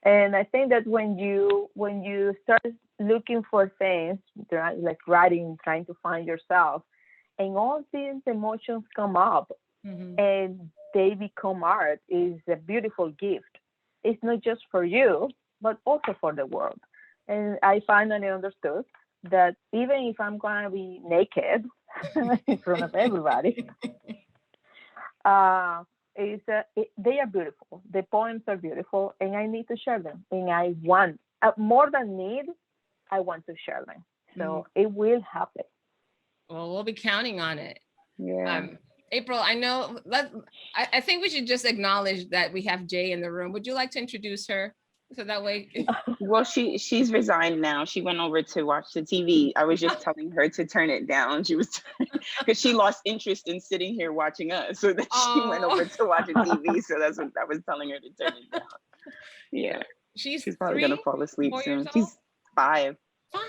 And I think that when you start looking for things, like writing, trying to find yourself, and all these emotions come up, and they become art, is a beautiful gift. It's not just for you, but also for the world. And I finally understood that even if I'm gonna be naked in front of everybody, they are beautiful. The poems are beautiful, and I need to share them. And I want, more than need, I want to share them. So it will happen. Well, we'll be counting on it. Yeah. April, I know, I think we should just acknowledge that we have Jay in the room. Would you like to introduce her? So that way. Well, she's resigned now. She went over to watch the TV. I was just telling her to turn it down. She was, because she lost interest in sitting here watching us. So that she went over to watch a TV. So that's what I was telling her to turn it down. Yeah. She's probably going to fall asleep soon. She's 5. 5?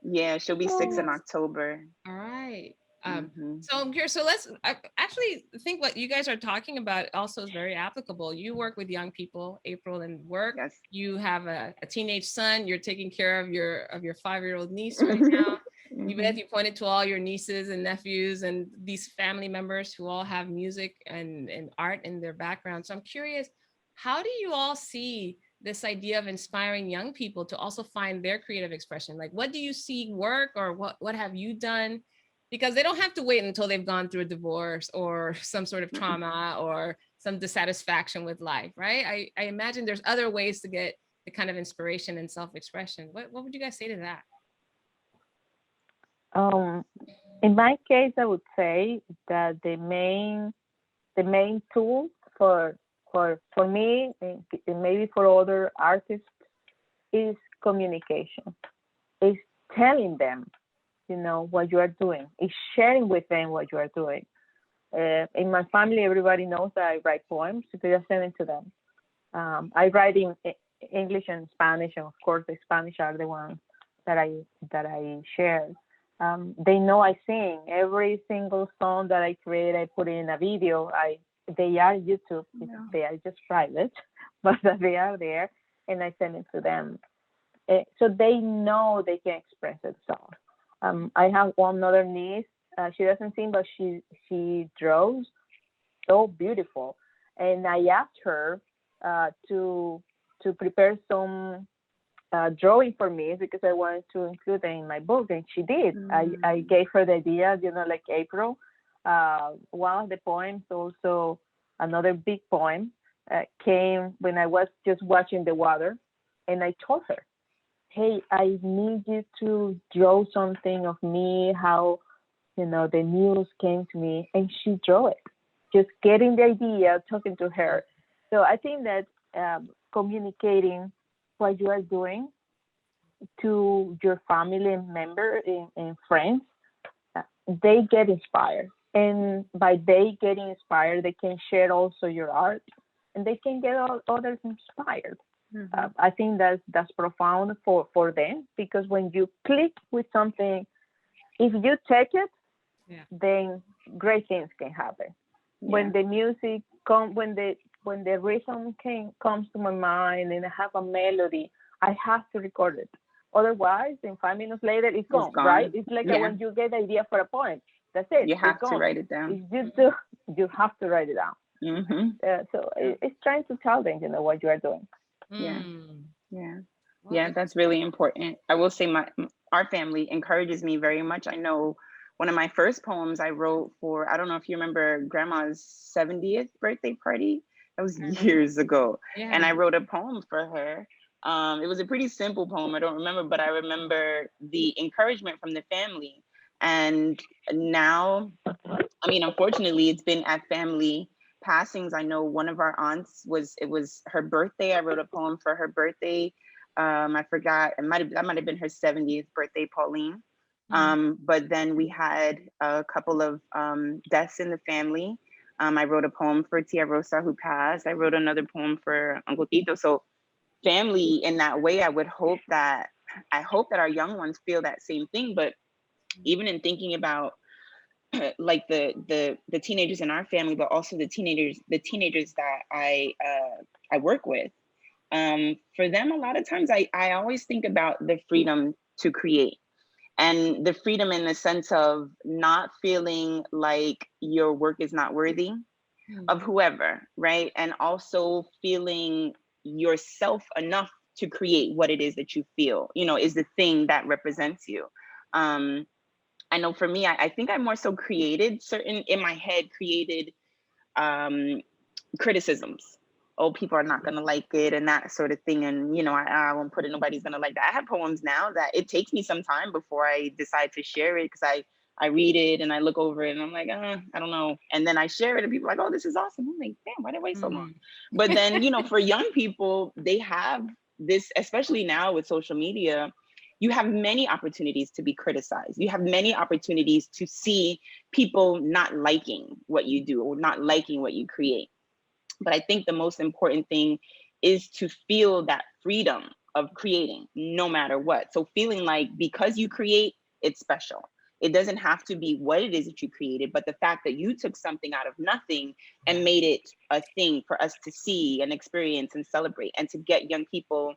Yeah, she'll be 6 in Oh. October. All right. Mhm. So I'm curious. So let's actually think what you guys are talking about also is very applicable. You work with young people, April, and work. Yes. You have a teenage son. You're taking care of your 5-year-old niece right now. You Mhm. you pointed to all your nieces and nephews and these family members who all have music and art in their background. So I'm curious, how do you all see this idea of inspiring young people to also find their creative expression? Like, what do you see work, or what have you done? Because they don't have to wait until they've gone through a divorce or some sort of trauma or some dissatisfaction with life, right? I imagine there's other ways to get the kind of inspiration and self-expression. What would you guys say to that? In my case, I would say that the main tool for me and maybe for other artists is communication. Is telling them, what you are doing. Is sharing with them what you are doing. In my family, everybody knows that I write poems, so I just send it to them. I write in English and Spanish, and of course the Spanish are the ones that I share. They know I sing. Every single song that I create, I put in a video. They are YouTube. Yeah. They are just private, but they are there, and I send it to them. So they know they can express themselves. I have one other niece. She doesn't sing, but she draws so beautiful. And I asked her to prepare some drawing for me because I wanted to include them in my book, and she did. I gave her the idea, like April. One of the poems, also another big poem, came when I was just watching the water, and I told her, hey, I need you to draw something of me, how, the news came to me, and she drew it. Just getting the idea, talking to her. So I think that communicating what you are doing to your family member and friends, they get inspired. And by they getting inspired, they can share also your art, and they can get others inspired. I think that's profound for them, because when you click with something, if you take it, then great things can happen. Yeah. When the music when the rhythm comes to my mind and I have a melody, I have to record it. Otherwise, in 5 minutes later, it's gone. Right? It's like when you get the idea for a poem. That's it. You have to write it down. You have to write it down. So it's trying to tell them, what you are doing. Yeah, that's really important. I will say our family encourages me very much. I know one of my first poems I wrote for, I don't know if you remember Grandma's 70th birthday party. That was years ago. Yeah. And I wrote a poem for her. It was a pretty simple poem. I don't remember, but I remember the encouragement from the family. And now, unfortunately, it's been at family passings. I know one of our aunts it was her birthday. I wrote a poem for her birthday. I forgot, that might have been her 70th birthday, Pauline. But then we had a couple of deaths in the family. I wrote a poem for Tia Rosa, who passed. I wrote another poem for Uncle Tito. So family in that way, I hope that our young ones feel that same thing. But even in thinking about like the teenagers in our family, but also the teenagers that I work with, for them, a lot of times I always think about the freedom to create, and the freedom in the sense of not feeling like your work is not worthy of whoever, right? And also feeling yourself enough to create what it is that you feel, is the thing that represents you. I know for me, I think I more so created criticisms. Oh, people are not gonna like it and that sort of thing. And, I won't put it, nobody's gonna like that. I have poems now that it takes me some time before I decide to share it, because I read it and I look over it and I'm like, I don't know. And then I share it and people are like, oh, this is awesome. I'm like, damn, why did I wait so long? But then, for young people, they have this, especially now with social media, you have many opportunities to be criticized. You have many opportunities to see people not liking what you do or not liking what you create. But I think the most important thing is to feel that freedom of creating, no matter what. So feeling like because you create, it's special. It doesn't have to be what it is that you created, but the fact that you took something out of nothing and made it a thing for us to see and experience and celebrate, and to get young people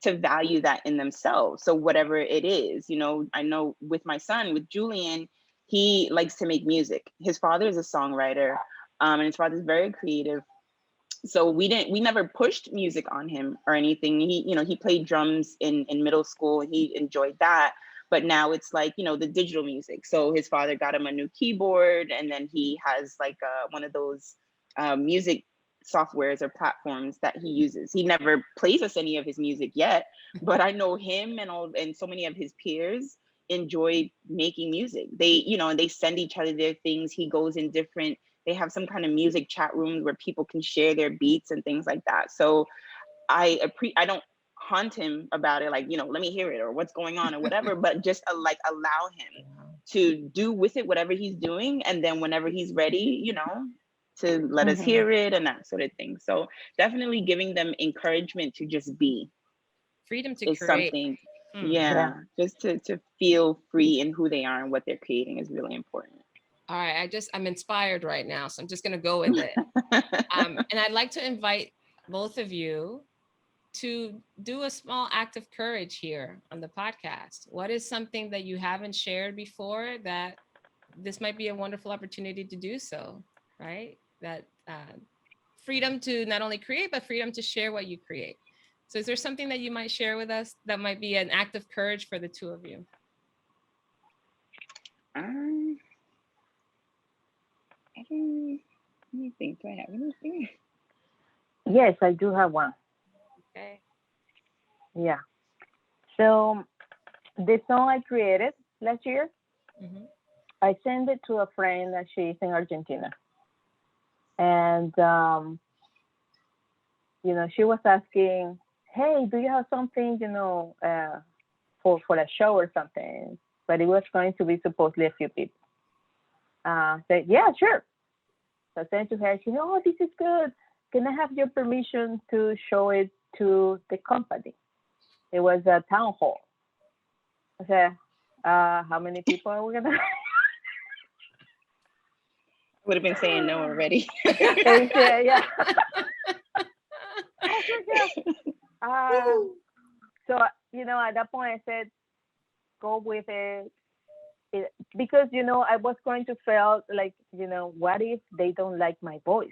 to value that in themselves. So whatever it is, you know, I know with my son, with Julian, he likes to make music. His father is a songwriter, and his father's very creative. So we never pushed music on him or anything. He, you know, he played drums in middle school, and he enjoyed that. But now it's like, you know, the digital music. So his father got him a new keyboard, and then he has like one of those music softwares or platforms that he uses. He never plays us any of his music yet, but I know him and so many of his peers enjoy making music. They, you know, and they send each other their things. He goes in different, they have some kind of music chat rooms where people can share their beats and things like that. So I don't haunt him about it, like, you know, let me hear it or what's going on or whatever, but just like allow him to do with it whatever he's doing, and then whenever he's ready, you know, to let us hear it and that sort of thing. So definitely giving them encouragement to just be. Freedom to Is create. something, yeah, just to feel free in who they are and what they're creating is really important. All right, I'm inspired right now, so I'm just gonna go with it. And I'd like to invite both of you to do a small act of courage here on the podcast. What is something that you haven't shared before that this might be a wonderful opportunity to do so, right? That freedom to not only create, but freedom to share what you create. So is there something that you might share with us that might be an act of courage for the two of you? Let me think, do I have anything? Yes, I do have one. Okay. Yeah. So the song I created last year, I sent it to a friend that she's in Argentina. And, you know, she was asking, hey, do you have something, you know, for a show or something? But it was going to be supposedly a few people. Said, yeah, sure. So I sent it to her. She said, oh, this is good. Can I have your permission to show it to the company? It was a town hall. I said, how many people are we gonna have? Would have been saying no already. Yeah. So, you know, at that point I said, go with it. Because, you know, I was going to feel like, you know, what if they don't like my voice?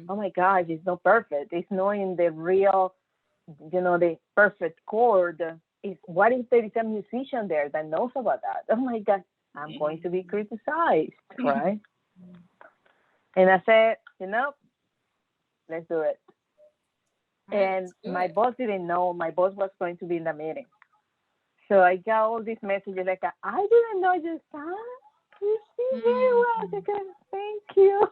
Oh my gosh, it's not perfect. It's not in the real, you know, the perfect chord. What if there is a musician there that knows about that? Oh my God, I'm going to be criticized, right? And I said, you know, let's do it. And my boss didn't know. My boss was going to be in the meeting. So I got all these messages like, I didn't know your son. You sing very well. Thank you.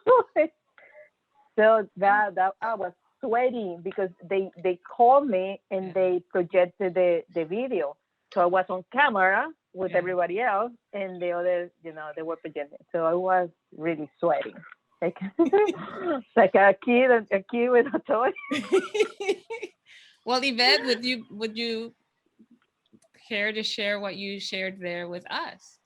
So that I was sweating because they called me and they projected the video. So I was on camera with everybody else, and the others, you know, they were projecting. So I was really sweating. Like, like a kid with a toy. Well, Iveth, would you care to share what you shared there with us?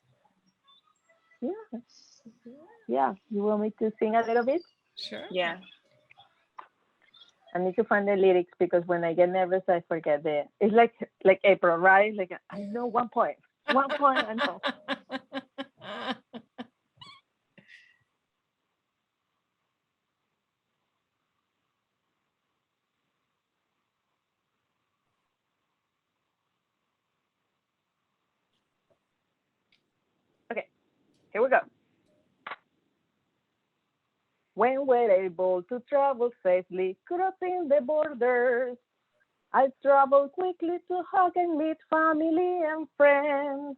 Yeah. You want me to sing a little bit? Sure. Yeah. I need to find the lyrics because when I get nervous, I forget it's like April, right? Like, I know 1 point. 1 point, I know. Okay, here we go. When we're able to travel safely, crossing the borders, I travel quickly to hug and meet family and friends.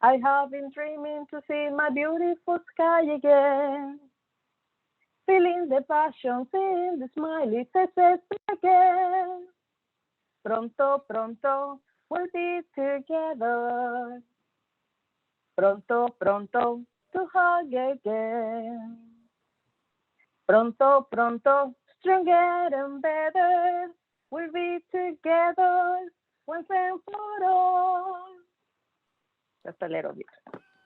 I have been dreaming to see my beautiful sky again. Feeling the passion, seeing the smiley faces again. Pronto, pronto, we'll be together. Pronto, pronto, to hug again. Pronto, pronto, stronger and better. We'll be together together, one and for all. Just a little bit.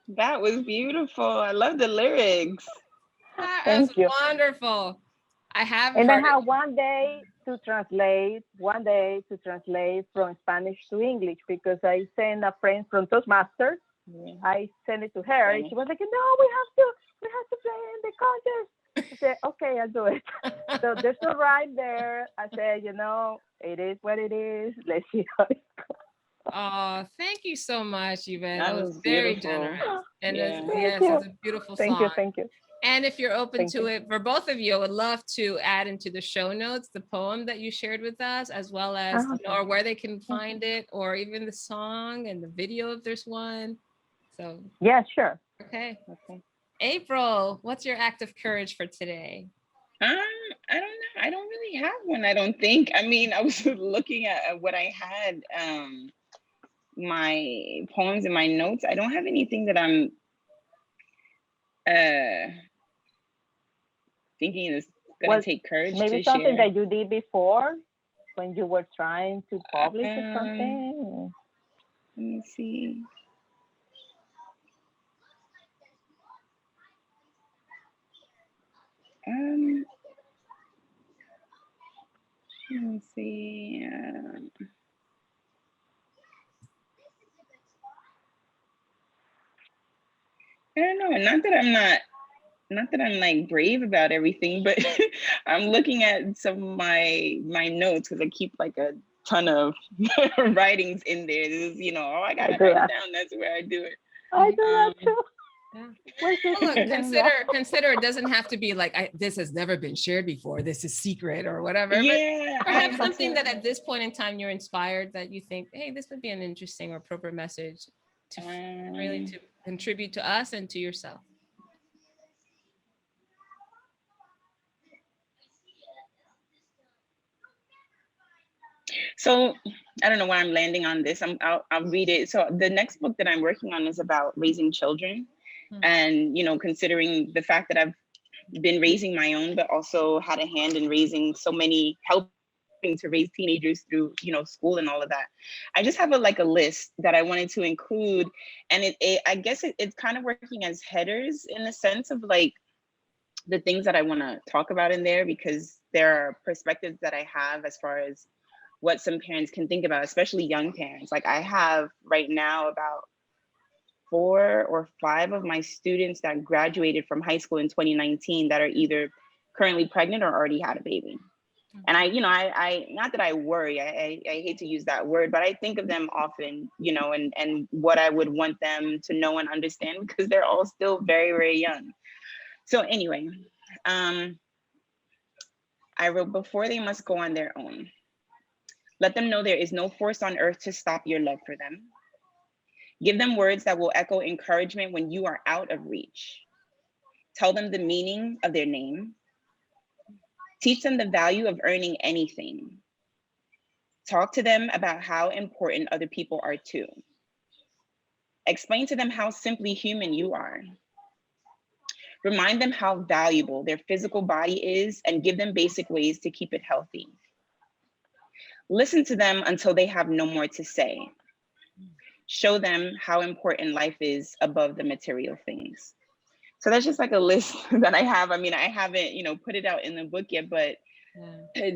That was beautiful. I love the lyrics. That was Thank you. wonderful. I have And I heard it. have one day to translate from Spanish to English because I sent a friend from Toastmasters. Yeah. I sent it to her and she was like, no, we have to play in the contest. I said, okay, I'll do it. So there's a rhyme there. I said, it is what it is. Let's see how it goes. Oh, thank you so much, Yvette. That That was was very beautiful. generous. And Yeah. yes, you. it's a beautiful Thank song. you. And if you're open Thank to you. it, for both of you, I would love to add into the show notes the poem that you shared with us, as well as or where they can find it, or even the song and the video if there's one. So Yeah, sure. okay. Okay. April, what's your act of courage for today? I don't know. I don't really have one, I don't think. I mean, I was looking at what I had, my poems and my notes. I don't have anything that I'm thinking is gonna take courage maybe to something share. that you did before when you were trying to publish or something. Let me see. Let me see. I don't know. Not that I'm like brave about everything, but I'm looking at some of my notes because I keep like a ton of writings in there. This is, I gotta write it down. That's where I do it. I do that too. Yeah. Where's this Well, look, thing? consider it doesn't have to be like this has never been shared before. This is secret or whatever. Yeah. But perhaps something that at this point in time you're inspired that you think, hey, this would be an interesting or appropriate message to really to contribute to us and to yourself. So I don't know why I'm landing on this. I'll read it. So the next book that I'm working on is about raising children, and considering the fact that I've been raising my own, but also had a hand in raising so many, helping to raise teenagers through school and all of that. I just have a list that I wanted to include, and I guess it's kind of working as headers in the sense of like the things that I want to talk about in there, because there are perspectives that I have as far as what some parents can think about, especially young parents. Like I have right now about 4 or 5 of my students that graduated from high school in 2019 that are either currently pregnant or already had a baby. And I not that I worry, I hate to use that word, but I think of them often, and what I would want them to know and understand, because they're all still very, very young. So anyway, I wrote, before they must go on their own, let them know there is no force on earth to stop your love for them. Give them words that will echo encouragement when you are out of reach. Tell them the meaning of their name. Teach them the value of earning anything. Talk to them about how important other people are too. Explain to them how simply human you are. Remind them how valuable their physical body is and give them basic ways to keep it healthy. Listen to them until they have no more to say. Show them how important life is above the material things. So that's just like a list that I have. I mean, I haven't, put it out in the book yet, but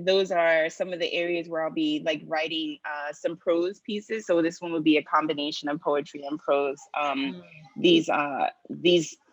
those are some of the areas where I'll be like writing some prose pieces. So this one would be a combination of poetry and prose. These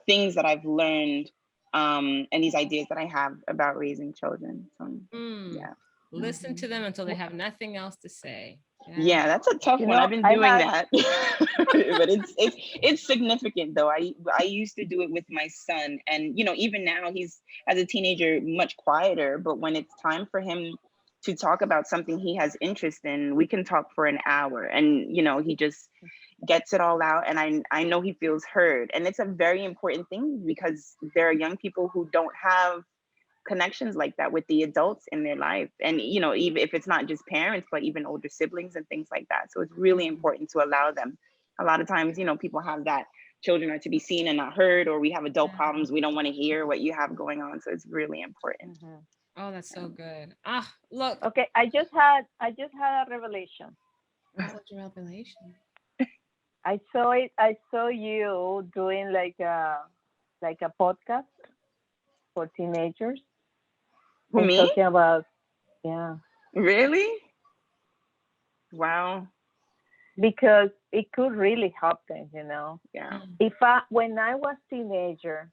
things that I've learned and these ideas that I have about raising children. So yeah. Listen to them until they have nothing else to say. Yeah, that's a tough one. I've been doing that, but it's significant though. I used to do it with my son, and even now he's, as a teenager, much quieter. But when it's time for him to talk about something he has interest in, we can talk for an hour, and he just gets it all out, and I know he feels heard. And it's a very important thing, because there are young people who don't have connections like that with the adults in their life, and even if it's not just parents, but even older siblings and things like that. So it's really important to allow them. A lot of times people have that children are to be seen and not heard, or we have adult problems, we don't want to hear what you have going on. So it's really important. Oh, that's so good. Ah, look. Okay, I just had a revelation. What was your revelation? I saw it. I saw you doing like a podcast for teenagers Who, and me? talking about, yeah, Really? Wow. because it could really help them, you know. Yeah. When I was teenager,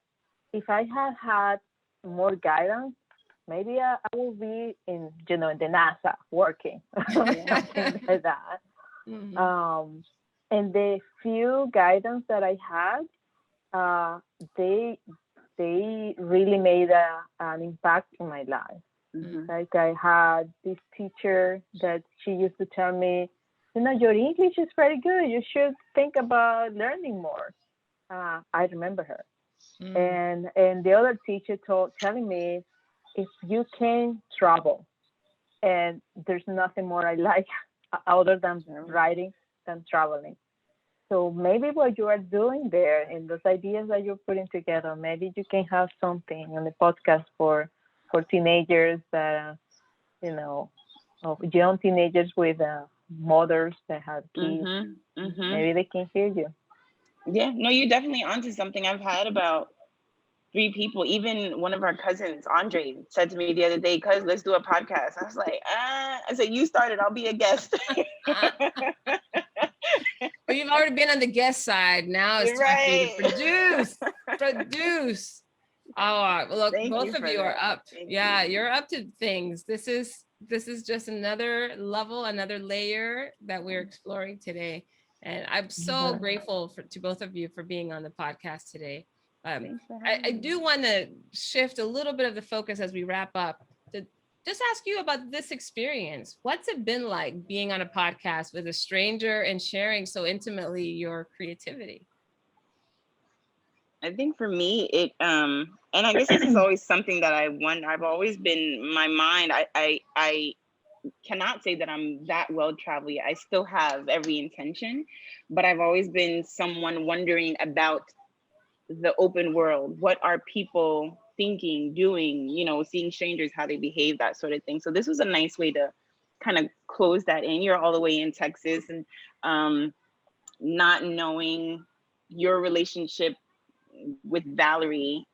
if I had more guidance, maybe I will be in, you know, in the NASA working, something like that. Mhm. And the few guidance that I had, they really made an impact in my life. Mhm. Like I had this teacher that she used to tell me, you know, your English is very good. You should think about learning more. I remember her. Mm. And the other teacher telling me, if you can travel, and there's nothing more I like other than writing than traveling. So maybe what you are doing there and those ideas that you're putting together, maybe you can have something on the podcast for teenagers that you know, of young teenagers with mothers that have kids. Mhm. Mhm. Maybe they can hear you. Yeah. No, you're definitely onto something. I've had about 3 people. Even one of our cousins, Andre, said to me the other day, "Cuz, let's do a podcast." I was like, ah. I said, "You started. I'll be a guest." But you've already been on the guest side. Now it's You're time for you to right. produce. Oh, look, Thank you both of for you are that. up. Thank Yeah, you. you're up to things. This is just another level, another layer that we're exploring today. And I'm so Mhm. grateful to both of you for being on the podcast today. Thanks for I having me. do want to shift a little bit of the focus as we wrap up to just ask you about this experience. What's it been like being on a podcast with a stranger and sharing so intimately your creativity? I think for me, and I guess this is always something that I wonder. I've always been my mind. I cannot say that I'm that well traveled yet. I still have every intention, but I've always been someone wondering about the open world. What are people thinking, doing? You know, seeing strangers, how they behave, that sort of thing. So this was a nice way to kind of close that in. You're all the way in Texas, and not knowing your relationship with Valerie,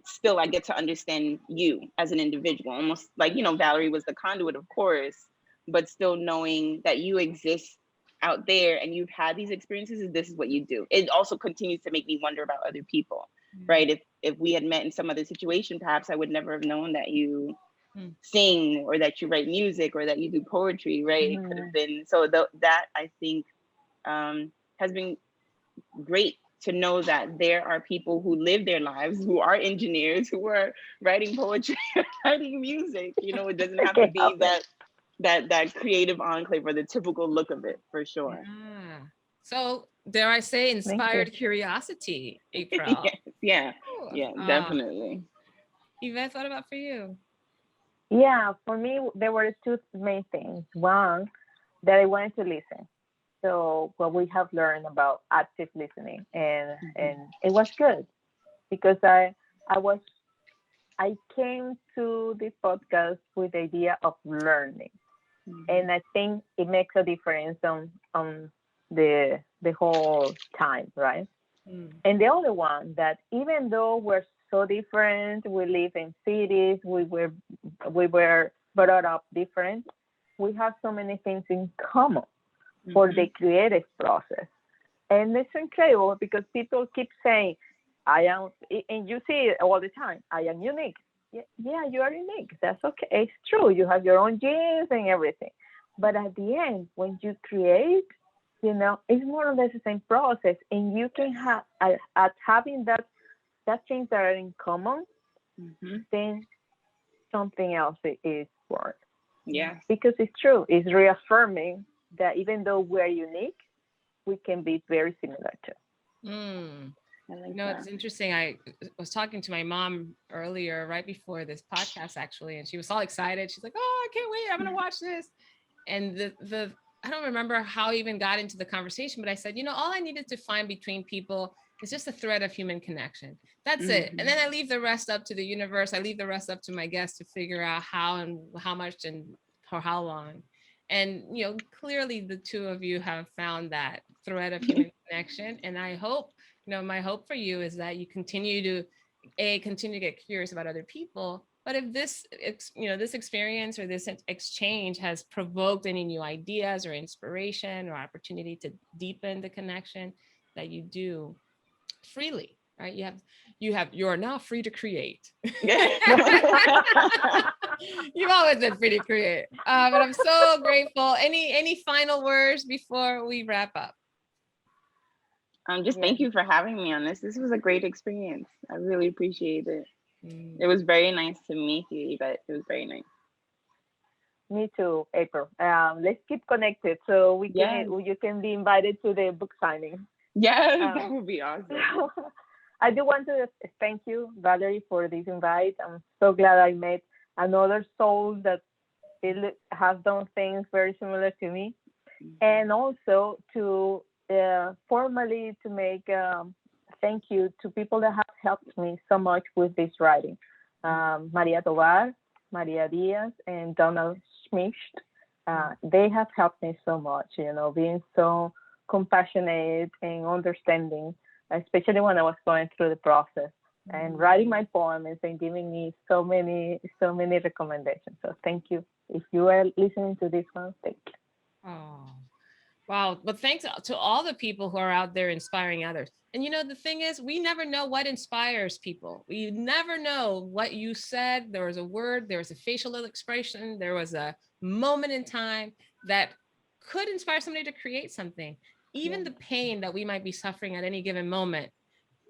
still I get to understand you as an individual, almost like, you know, Valerie was the conduit, of course, but still knowing that you exist out there and you've had these experiences, and this is what you do. It also continues to make me wonder about other people, right? If we had met in some other situation, perhaps I would never have known that you sing, or that you write music, or that you do poetry, right? It could have been so that I think has been great to know that there are people who live their lives, who are engineers, who are writing poetry, writing music. You know, it doesn't have to be that creative enclave or the typical look of it, for sure. Yeah. So dare I say inspired curiosity, April. Yes, yeah, Ooh. yeah, definitely. Yvette, what about for you? Yeah, for me, there were two main things. One, that I wanted to listen. So what we have learned about active listening, and it was good because I came to this podcast with the idea of learning, and I think it makes a difference on the whole time, right? And the other one, that even though we're so different, we live in cities, we were brought up different, we have so many things in common for the creative process. And it's incredible because people keep saying, I am, and you see it all the time, I am unique. Yeah, you are unique. That's okay. It's true. You have your own genes and everything. But at the end, when you create, you know, it's more or less the same process. And you can have, at having that things that are in common, then something else is born. Yeah. Because it's true. It's reaffirming that even though we're unique, we can be very similar too. It's interesting. I was talking to my mom earlier, right before this podcast, actually, and she was all excited. She's like, "Oh, I can't wait! I'm gonna watch this." And the I don't remember how I even got into the conversation, but I said, all I needed to find between people It's just a thread of human connection. That's it. And then I leave the rest up to the universe. I leave the rest up to my guests to figure out how and how much and for how long. And, clearly the two of you have found that thread of human connection. And I hope, my hope for you is that you continue to get curious about other people. But if this experience or this exchange has provoked any new ideas or inspiration or opportunity to deepen the connection, that you do freely, right? You are now free to create. You've always been free to create. But I'm so grateful. Any final words before we wrap up? Just thank you for having me on this. This was a great experience. I really appreciate it. It was very nice to meet you, Yvette. It was very nice. Me too, April. Let's keep connected so you can be invited to the book signing. Yes, that would be awesome. I do want to thank you, Valerie, for this invite. I'm so glad I met another soul that has done things very similar to me. And also to formally to make thank you to people that have helped me so much with this writing. Maria Tovar, Maria Diaz, and Donald Schmidt. They have helped me so much, being so compassionate and understanding, especially when I was going through the process and writing my poems and giving me so many recommendations. So thank you. If you are listening to this one, thank you. Oh, wow. Well, thanks to all the people who are out there inspiring others. And the thing is, we never know what inspires people. We never know what you said. There was a word, there was a facial expression, there was a moment in time that could inspire somebody to create something. Even the pain that we might be suffering at any given moment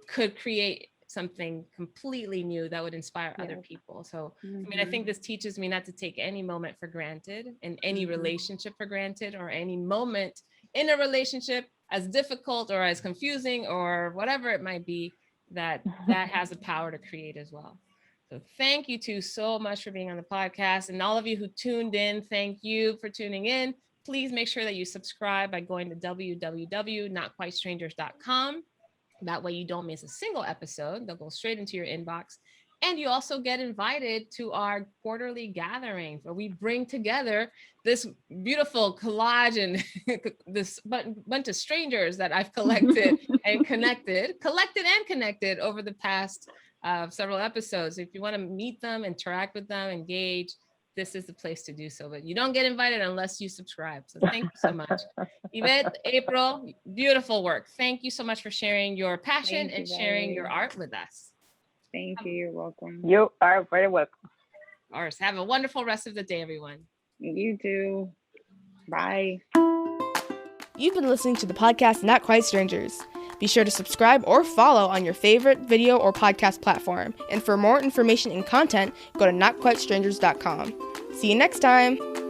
could create something completely new that would inspire other people. So, I think this teaches me not to take any moment for granted and any relationship for granted, or any moment in a relationship, as difficult or as confusing or whatever it might be, that has the power to create as well. So thank you two so much for being on the podcast, and all of you who tuned in, thank you for tuning in. Please make sure that you subscribe by going to www.notquitestrangers.com. That way you don't miss a single episode. They'll go straight into your inbox. And you also get invited to our quarterly gatherings where we bring together this beautiful collage and this bunch of strangers that I've collected and connected over the past several episodes. If you want to meet them, interact with them, engage, this is the place to do so. But you don't get invited unless you subscribe. So thank you so much. Yvette, April, beautiful work. Thank you so much for sharing your passion and sharing your art with us. Thank you. You're welcome. You are very welcome. Of course. Have a wonderful rest of the day, everyone. You too. Bye. You've been listening to the podcast Not Quite Strangers. Be sure to subscribe or follow on your favorite video or podcast platform. And for more information and content, go to notquitestrangers.com. See you next time.